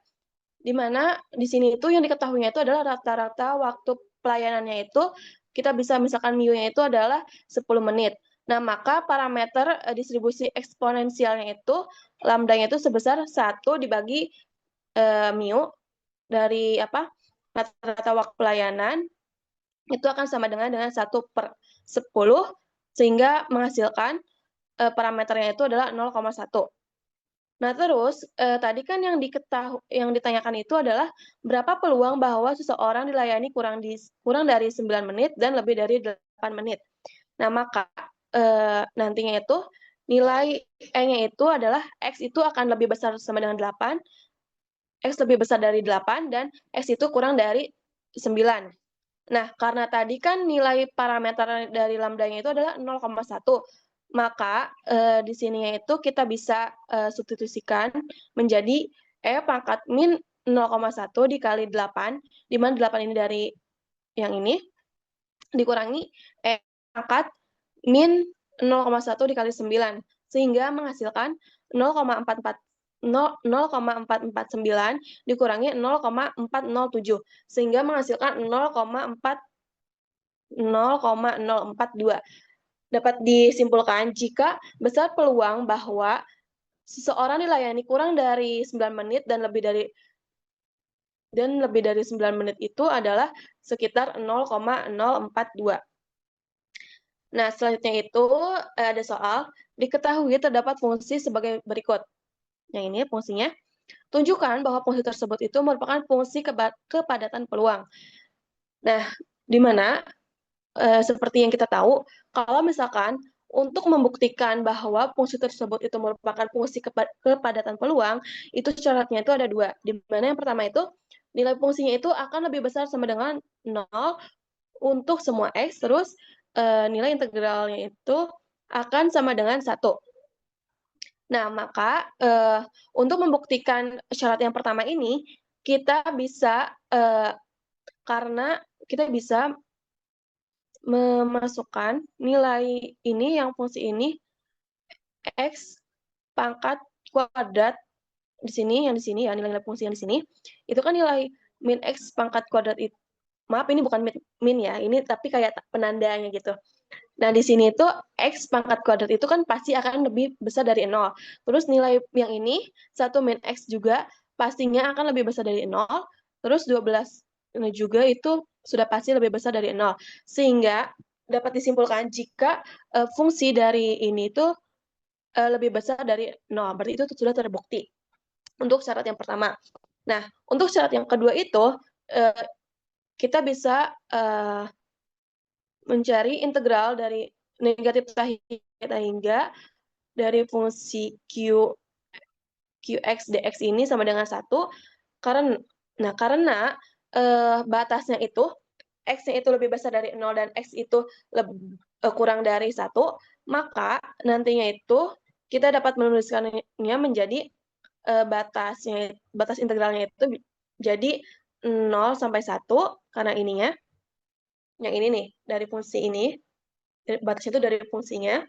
Di mana di sini itu yang diketahuinya itu adalah rata-rata waktu pelayanannya itu kita bisa misalkan mu-nya itu adalah 10 menit. Nah, maka parameter distribusi eksponensialnya itu lambdanya itu sebesar 1 dibagi mu dari rata-rata waktu pelayanan itu akan sama dengan 1/10 sehingga menghasilkan parameternya itu adalah 0,1. Nah, terus tadi kan yang ditanyakan itu adalah berapa peluang bahwa seseorang dilayani kurang dari 9 menit dan lebih dari 8 menit. Nah, maka nantinya itu nilai E-nya itu adalah X itu akan lebih besar sama dengan 8, X lebih besar dari 8, dan X itu kurang dari 9. Nah, karena tadi kan nilai parameter dari lambdanya itu adalah 0,1, maka di sininya itu kita bisa substitusikan menjadi E pangkat min 0,1 dikali 8, di mana 8 ini dari yang ini, dikurangi E pangkat min 0,1 dikali 9, sehingga menghasilkan 0,449 dikurangi 0,407, sehingga menghasilkan 0,042. Dapat disimpulkan jika besar peluang bahwa seseorang dilayani kurang dari 9 menit dan lebih dari 9 menit itu adalah sekitar 0,042. Nah, selanjutnya itu ada soal diketahui terdapat fungsi sebagai berikut. Yang ini fungsinya, tunjukkan bahwa fungsi tersebut itu merupakan fungsi kepadatan peluang. Nah, di mana seperti yang kita tahu, kalau misalkan untuk membuktikan bahwa fungsi tersebut itu merupakan fungsi kepadatan peluang, itu syaratnya itu ada 2. Di mana yang pertama itu, nilai fungsinya itu akan lebih besar sama dengan 0 untuk semua X, terus nilai integralnya itu akan sama dengan 1. Nah, maka untuk membuktikan syarat yang pertama ini, kita bisa karena kita bisa memasukkan nilai ini, yang fungsi ini, X pangkat kuadrat di sini, yang di sini ya, nilai fungsi yang di sini, itu kan nilai min X pangkat kuadrat itu, maaf ini bukan min ya, ini tapi kayak penandanya gitu. Nah, di sini itu X pangkat kuadrat itu kan pasti akan lebih besar dari 0. Terus nilai yang ini, 1 min X juga pastinya akan lebih besar dari 0. Terus 12 ini juga itu sudah pasti lebih besar dari 0. Sehingga dapat disimpulkan jika fungsi dari ini itu lebih besar dari 0. Berarti itu sudah terbukti untuk syarat yang pertama. Nah, untuk syarat yang kedua itu, kita bisa mencari integral dari negatif tak hingga dari fungsi Qx dx ini sama dengan 1, karena batasnya itu X-nya itu lebih besar dari 0 dan X itu kurang dari 1, maka nantinya itu kita dapat menuliskannya menjadi batas integralnya itu jadi 0 sampai 1, karena ininya, yang ini nih, dari fungsi ini, batasnya itu dari fungsinya.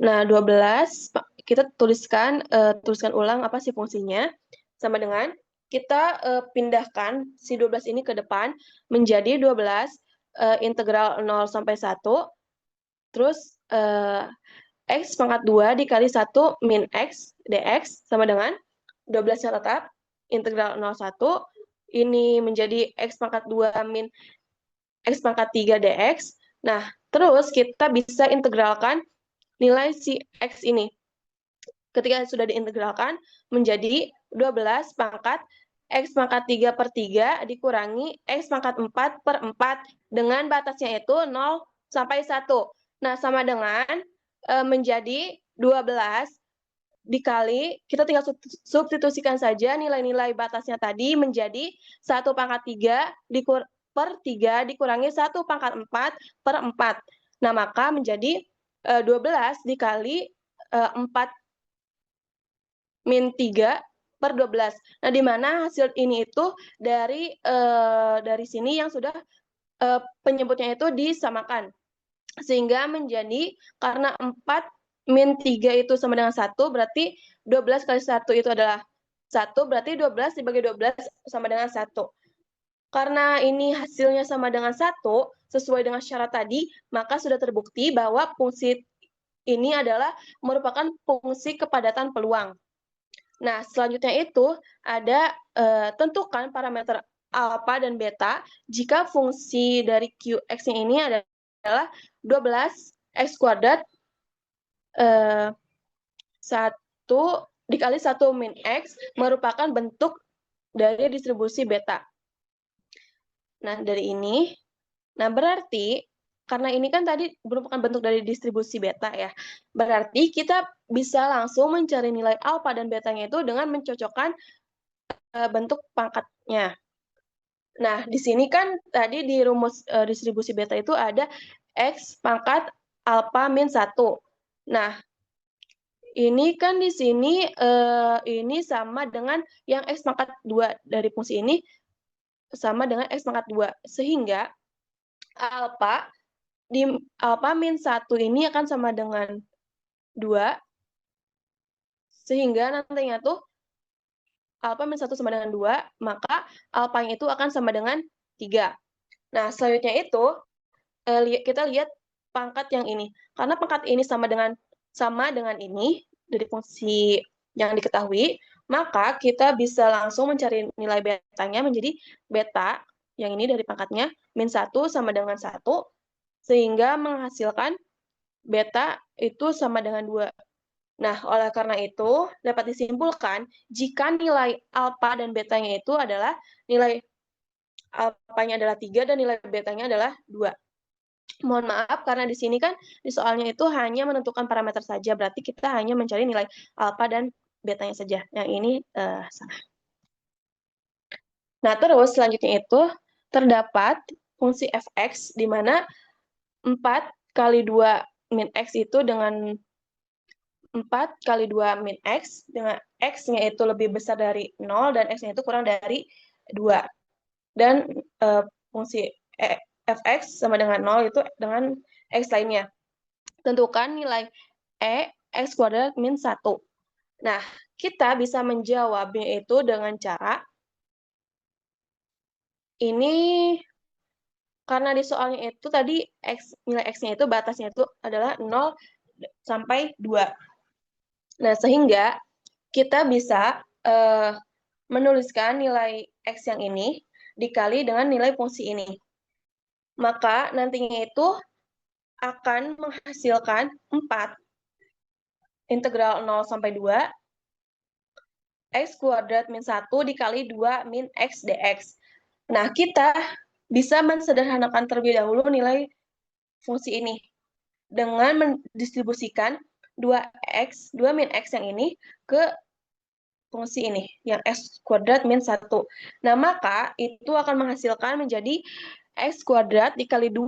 Nah, 12, kita tuliskan ulang apa sih fungsinya, sama dengan kita pindahkan si 12 ini ke depan menjadi 12 integral 0 sampai 1, terus X pangkat 2 dikali 1 min X dx sama dengan 12-nya tetap integral 01 ini menjadi X pangkat 2 min X pangkat 3 dx. Nah, terus kita bisa integralkan nilai si X ini. Ketika sudah diintegralkan menjadi 12 pangkat X pangkat 3 per 3 dikurangi X pangkat 4 per 4 dengan batasnya itu 0 sampai 1. Nah, sama dengan menjadi 12 dikali, kita tinggal substitusikan saja nilai-nilai batasnya tadi menjadi 1 pangkat 3 per 3 dikurangi 1 pangkat 4 per 4. Nah, maka menjadi 12 dikali 4 min 3 per 12. Nah, di mana hasil ini itu dari sini yang sudah penyebutnya itu disamakan. Sehingga menjadi karena 4 min 3 itu sama dengan 1, berarti 12 kali 1 itu adalah 1, berarti 12 dibagi 12 sama dengan 1. Karena ini hasilnya sama dengan 1, sesuai dengan syarat tadi, maka sudah terbukti bahwa fungsi ini adalah merupakan fungsi kepadatan peluang. Nah, selanjutnya itu ada tentukan parameter alfa dan beta jika fungsi dari Qx-nya ini adalah 12 X kuadrat 1 dikali 1 min X merupakan bentuk dari distribusi beta. Nah, dari ini, nah berarti karena ini kan tadi merupakan bentuk dari distribusi beta ya. Berarti kita bisa langsung mencari nilai alfa dan betanya itu dengan mencocokkan bentuk pangkatnya. Nah, di sini kan tadi di rumus distribusi beta itu ada X pangkat alfa min 1. Nah, ini kan di sini ini sama dengan yang X pangkat 2 dari fungsi ini sama dengan X pangkat 2. Sehingga alfa min 1 ini akan sama dengan 2. Sehingga nantinya tuh alfa min 1 sama dengan 2, maka alfanya itu akan sama dengan 3. Nah, selanjutnya itu kita lihat pangkat yang ini. Karena pangkat ini sama dengan ini dari fungsi yang diketahui, maka kita bisa langsung mencari nilai betanya menjadi beta yang ini dari pangkatnya min 1 sama dengan 1, sehingga menghasilkan beta itu sama dengan 2. Nah, oleh karena itu, dapat disimpulkan jika nilai alfa dan betanya itu adalah nilai alfanya adalah 3 dan nilai betanya adalah 2. Mohon maaf, karena di sini kan di soalnya itu hanya menentukan parameter saja, berarti kita hanya mencari nilai alfa dan betanya saja. Yang ini salah. Nah, terus selanjutnya itu terdapat fungsi fx, di mana 4 kali 2 min x itu dengan 4 kali 2 min x, dengan x-nya itu lebih besar dari 0 dan x-nya itu kurang dari 2. Dan fungsi fx sama dengan 0 itu dengan x lainnya. Tentukan nilai e x kuadrat min 1. Nah, kita bisa menjawabnya itu dengan cara ini, karena di soalnya itu tadi nilai x-nya itu batasnya itu adalah 0 sampai 2. Nah, sehingga kita bisa menuliskan nilai x yang ini dikali dengan nilai fungsi ini. Maka nantinya itu akan menghasilkan 4 integral 0 sampai 2 x kuadrat min 1 dikali 2 min x dx. Nah, kita bisa mensederhanakan terlebih dahulu nilai fungsi ini dengan mendistribusikan 2x, 2 min x yang ini ke fungsi ini, yang x kuadrat min 1. Nah, maka itu akan menghasilkan menjadi x kuadrat dikali 2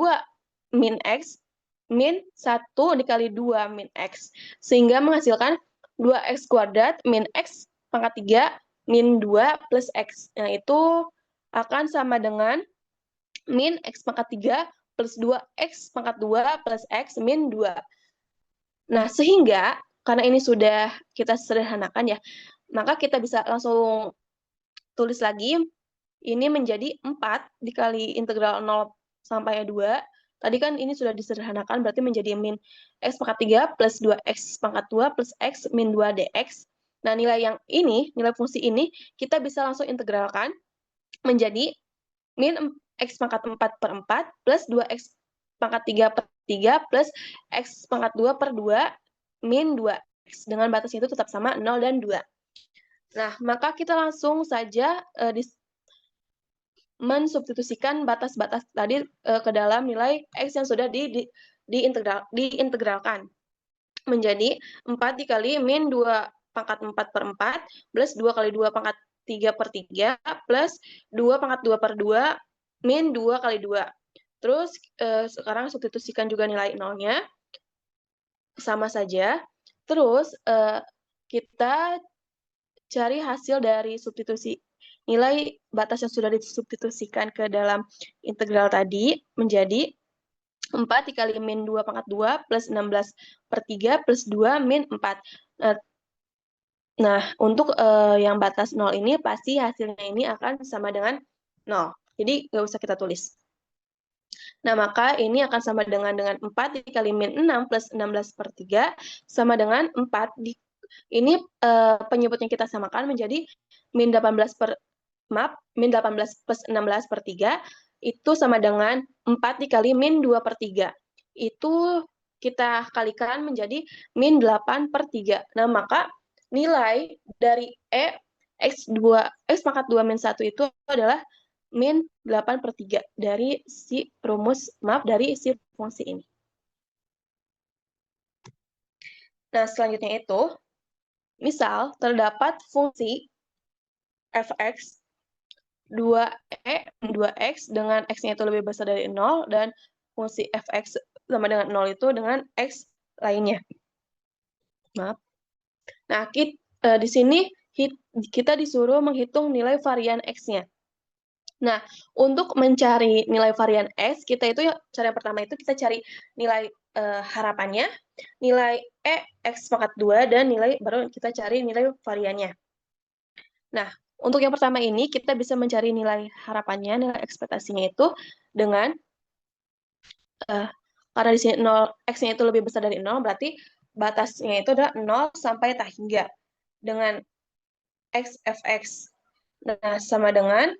min x min 1 dikali 2 min x. Sehingga menghasilkan 2x kuadrat min x pangkat 3 min 2 plus x. Nah, itu akan sama dengan min x pangkat 3 plus 2x pangkat 2 plus x min 2. Nah, sehingga karena ini sudah kita sederhanakan ya, maka kita bisa langsung tulis lagi, ini menjadi 4 dikali integral 0 sampai 2. Tadi kan ini sudah disederhanakan, berarti menjadi min x pangkat 3 plus 2x pangkat 2 plus x min 2 dx. Nah, nilai yang ini, nilai fungsi ini, kita bisa langsung integralkan menjadi min X pangkat 4 per 4 plus 2X pangkat 3 per 3 plus X pangkat 2 per 2 min 2X. Dengan batas itu tetap sama 0 dan 2. Nah, maka kita langsung saja mensubstitusikan batas-batas tadi ke dalam nilai X yang sudah diintegralkan. Menjadi 4 dikali min 2 pangkat 4 per 4 plus 2 kali 2 pangkat 3 per 3 plus 2 pangkat 2 per 2 min 2 kali 2. Terus sekarang substitusikan juga nilai nolnya. Sama saja. Terus kita cari hasil dari substitusi nilai batas yang sudah disubstitusikan ke dalam integral tadi menjadi 4 dikali min 2 pangkat 2 plus 16 per 3 plus 2 min 4. Nah, untuk yang batas 0 ini pasti hasilnya ini akan sama dengan 0. Jadi nggak usah kita tulis. Nah, maka ini akan sama dengan 4 dikali min 6 plus 16 per 3 sama dengan 4 ini penyebutnya kita samakan menjadi min 18 plus 16 per 3 itu sama dengan 4 dikali min 2 per 3. Itu kita kalikan menjadi min 8 per 3. Nah, maka nilai dari X pangkat 2 min 1 itu adalah min 8 per 3 dari si dari si fungsi ini. Nah, selanjutnya itu, misal terdapat fungsi fx 2x dengan x-nya itu lebih besar dari 0 dan fungsi fx sama dengan 0 itu dengan x lainnya. Maaf. Nah, di sini kita disuruh menghitung nilai varian x-nya. Nah, untuk mencari nilai varian x, kita itu cara yang pertama itu kita cari nilai harapannya, nilai x pangkat 2, dan baru kita cari nilai variannya. Nah, untuk yang pertama ini, kita bisa mencari nilai harapannya, nilai ekspektasinya itu dengan, karena di sini 0, x-nya itu lebih besar dari 0, berarti batasnya itu adalah 0 sampai tak hingga. Dengan x fx. Nah, sama dengan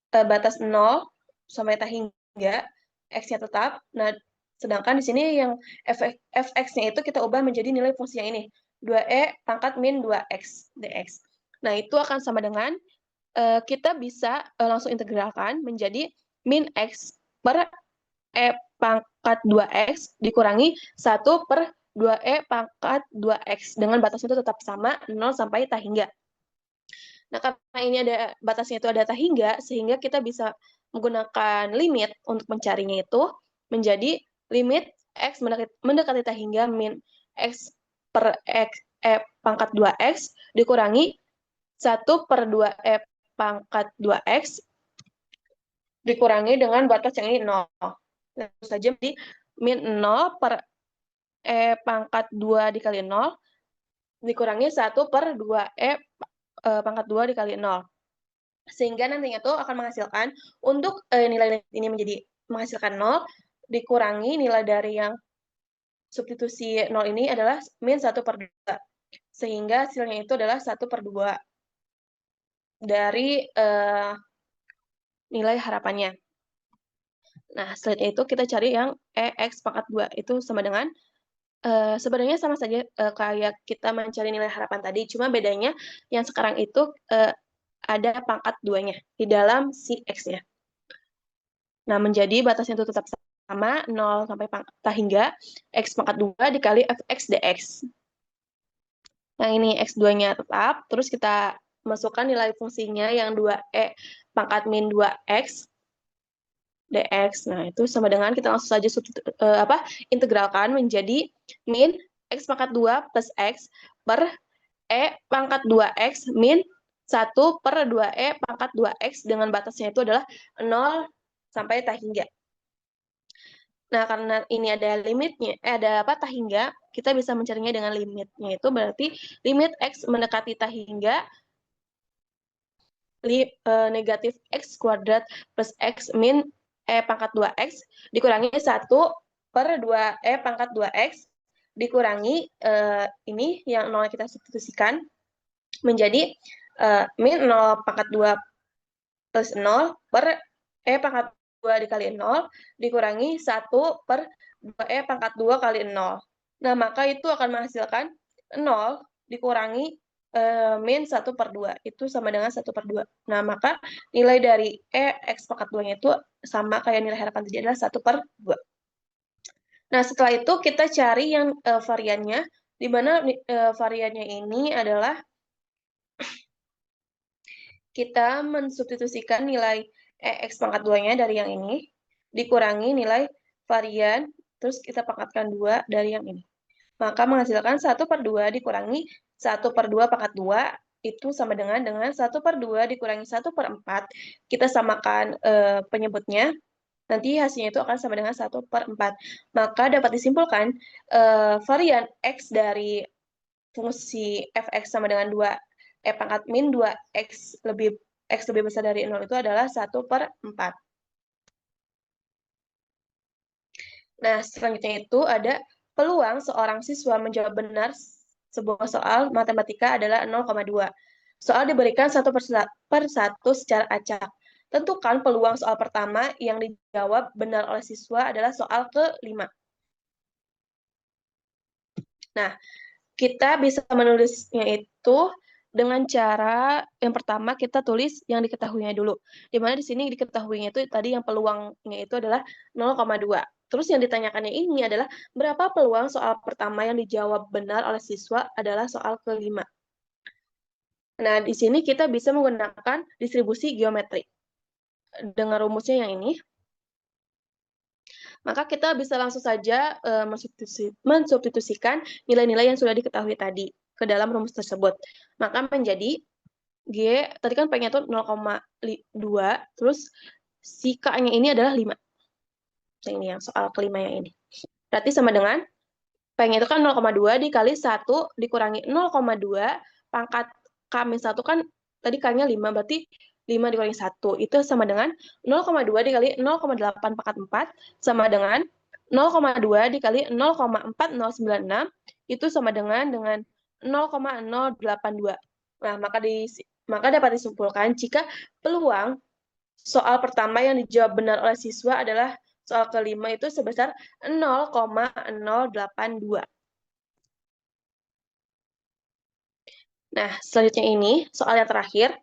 batas 0 sampai tak hingga, x-nya tetap. Nah, sedangkan di sini yang fx-nya itu kita ubah menjadi nilai fungsi yang ini, 2e pangkat min 2x dx. Nah, itu akan sama dengan, kita bisa langsung integralkan menjadi min x per e pangkat 2x dikurangi 1 per 2e pangkat 2x dengan batasnya itu tetap sama 0 sampai tak hingga. Nah, karena ini ada batasnya itu ada tak hingga, sehingga kita bisa menggunakan limit untuk mencarinya itu menjadi limit x mendekati tak hingga min x per e pangkat 2x dikurangi 1 per 2e pangkat 2x dikurangi dengan batas yang ini 0. Tentu saja menjadi min 0 per e pangkat 2 dikali 0 dikurangi 1 per 2e pangkat 2 dikali 0. Sehingga nantinya itu akan menghasilkan, untuk nilai ini menjadi menghasilkan 0, dikurangi nilai dari yang substitusi 0 ini adalah min 1 per 2. Sehingga hasilnya itu adalah 1 per 2 dari nilai harapannya. Nah, setelah itu kita cari yang x pangkat 2 itu sama dengan, sebenarnya sama saja kayak kita mencari nilai harapan tadi, cuma bedanya yang sekarang itu ada pangkat 2-nya di dalam si x-nya. Nah, menjadi batasnya itu tetap sama, 0 sampai tak hingga x pangkat 2 dikali fx dx. Nah, ini x2-nya tetap, terus kita masukkan nilai fungsinya yang 2e pangkat min 2x dx. Nah, itu sama dengan kita langsung saja integralkan menjadi min x pangkat 2 plus x per e pangkat 2x min 1 per 2e pangkat 2x dengan batasnya itu adalah 0 sampai tak hingga. Nah, karena ini ada limitnya, ada tak hingga, kita bisa mencarinya dengan limitnya itu berarti limit x mendekati tak hingga negatif x kuadrat plus x min e pangkat 2x dikurangi 1 per 2e pangkat 2x dikurangi ini yang 0 kita substitusikan menjadi min 0 pangkat 2 plus 0 per E pangkat 2 dikali 0 dikurangi 1 per 2E pangkat 2 kali 0. Nah, maka itu akan menghasilkan 0 dikurangi min 1 per 2. Itu sama dengan 1 per 2. Nah, maka nilai dari E X pangkat 2-nya itu sama kayak nilai harapan tadi adalah 1 per 2. Nah, setelah itu kita cari yang variannya, di mana variannya ini adalah kita mensubstitusikan nilai EX pangkat 2-nya dari yang ini, dikurangi nilai varian, terus kita pangkatkan 2 dari yang ini. Maka menghasilkan 1 per 2 dikurangi 1 per 2 pangkat 2, itu sama dengan 1 per 2 dikurangi 1 per 4. Kita samakan penyebutnya, nanti hasilnya itu akan sama dengan 1 per 4. Maka dapat disimpulkan varian X dari fungsi fx sama dengan 2 E pangkat min 2x lebih besar dari 0 itu adalah 1 per 4. Nah, selanjutnya itu ada peluang seorang siswa menjawab benar sebuah soal matematika adalah 0,2. Soal diberikan satu per satu secara acak. Tentukan peluang soal pertama yang dijawab benar oleh siswa adalah soal ke-5. Nah, kita bisa menulisnya itu dengan cara yang pertama kita tulis yang diketahuinya dulu. Di mana di sini diketahuinya itu tadi yang peluangnya itu adalah 0,2. Terus yang ditanyakannya ini adalah berapa peluang soal pertama yang dijawab benar oleh siswa adalah soal ke-5. Nah, di sini kita bisa menggunakan distribusi geometri. Dengan rumusnya yang ini, maka kita bisa langsung saja mensubstitusikan nilai-nilai yang sudah diketahui tadi ke dalam rumus tersebut. Maka menjadi G, tadi kan P-nya itu 0,2, terus si K-nya ini adalah 5. Nah, ini yang soal kelima yang ini. Berarti sama dengan P-nya itu kan 0,2 dikali 1 dikurangi 0,2 pangkat K-1 kan tadi K-nya 5, berarti 5 dikurangi 1 itu sama dengan 0,2 dikali 0,8 pangkat 4 sama dengan 0,2 dikali 0,4096 itu sama dengan 0,082. Nah, maka dapat disimpulkan jika peluang soal pertama yang dijawab benar oleh siswa adalah soal kelima itu sebesar 0,082. Nah, selanjutnya ini, soal yang terakhir.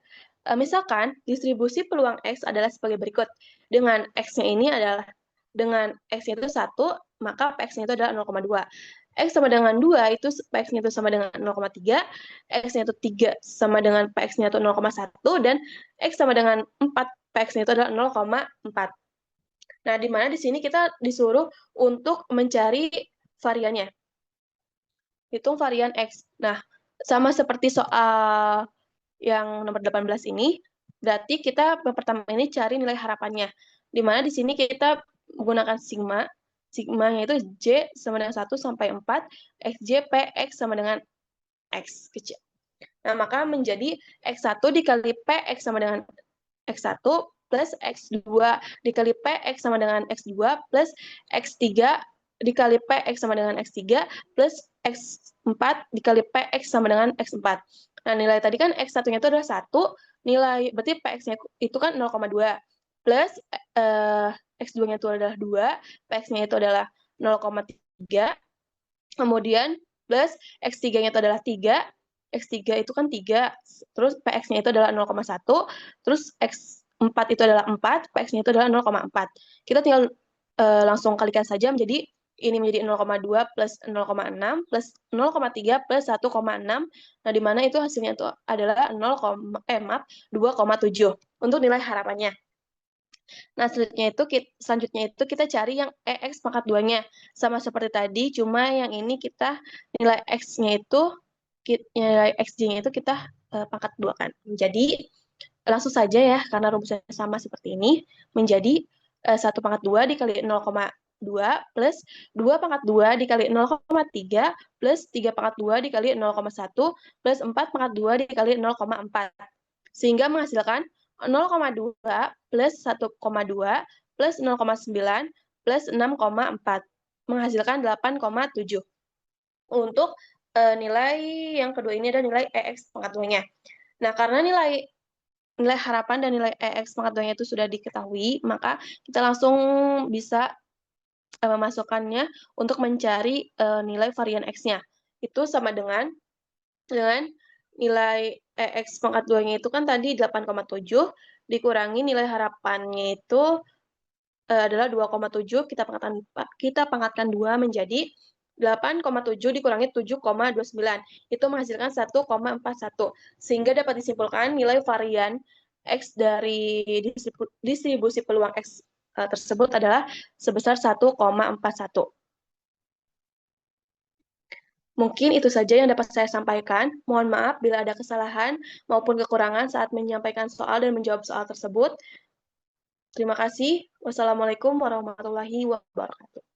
Misalkan distribusi peluang X adalah sebagai berikut. Dengan X-nya ini adalah, dengan X-nya itu 1, maka PX-nya itu adalah 0,2. X sama dengan 2, itu PX-nya itu sama dengan 0,3, X-nya itu 3 sama dengan PX-nya itu 0,1, dan X sama dengan 4, PX-nya itu adalah 0,4. Nah, di mana di sini kita disuruh untuk mencari variannya. Hitung varian X. Nah, sama seperti soal yang nomor 18 ini, berarti kita pertama ini cari nilai harapannya. Di mana di sini kita menggunakan sigma. Sigmanya itu J sama dengan 1 sampai 4, XJ, PX sama dengan X kecil. Nah, maka menjadi X1 dikali PX sama dengan X1 plus X2 dikali PX sama dengan X2 plus X3 dikali PX sama dengan X3 plus X4 dikali PX sama dengan X4. Nah, nilai tadi kan X1-nya itu adalah 1, nilai berarti PX-nya itu kan 0,2 plus X2-nya itu adalah 2, PX-nya itu adalah 0,3, kemudian plus X3-nya itu adalah 3, X3 itu kan 3, terus PX-nya itu adalah 0,1, terus X4 itu adalah 4, PX-nya itu adalah 0,4. Kita tinggal langsung kalikan saja menjadi ini menjadi 0,2 plus 0,6 plus 0,3 plus 1,6. Nah, di mana itu hasilnya itu adalah 2,7 untuk nilai harapannya. Nah, selanjutnya itu kita cari yang EX pangkat 2-nya. Sama seperti tadi, cuma yang ini kita nilai X-nya itu, nilai XJ-nya itu kita pangkat 2 kan. Jadi, langsung saja ya, karena rumusnya sama seperti ini, menjadi 1 pangkat 2 dikali 0,2 plus 2 pangkat 2 dikali 0,3 plus 3 pangkat 2 dikali 0,1 plus 4 pangkat 2 dikali 0,4. Sehingga menghasilkan 0,2 plus 1,2 plus 0,9 plus 6,4. Menghasilkan 8,7. Untuk nilai yang kedua ini adalah nilai EX pangkat 2-nya. Nah, karena nilai nilai harapan dan nilai EX pangkat 2-nya itu sudah diketahui, maka kita langsung bisa memasukkannya untuk mencari nilai varian X-nya. Itu sama dengan nilai EX pangkat 2-nya itu kan tadi 8,7 dikurangi nilai harapannya itu adalah 2,7, kita pangkatkan 2 menjadi 8,7 dikurangi 7,29. Itu menghasilkan 1,41. Sehingga dapat disimpulkan nilai varian X dari distribusi peluang X tersebut adalah sebesar 1,41. Mungkin itu saja yang dapat saya sampaikan. Mohon maaf bila ada kesalahan maupun kekurangan saat menyampaikan soal dan menjawab soal tersebut. Terima kasih. Wassalamualaikum warahmatullahi wabarakatuh.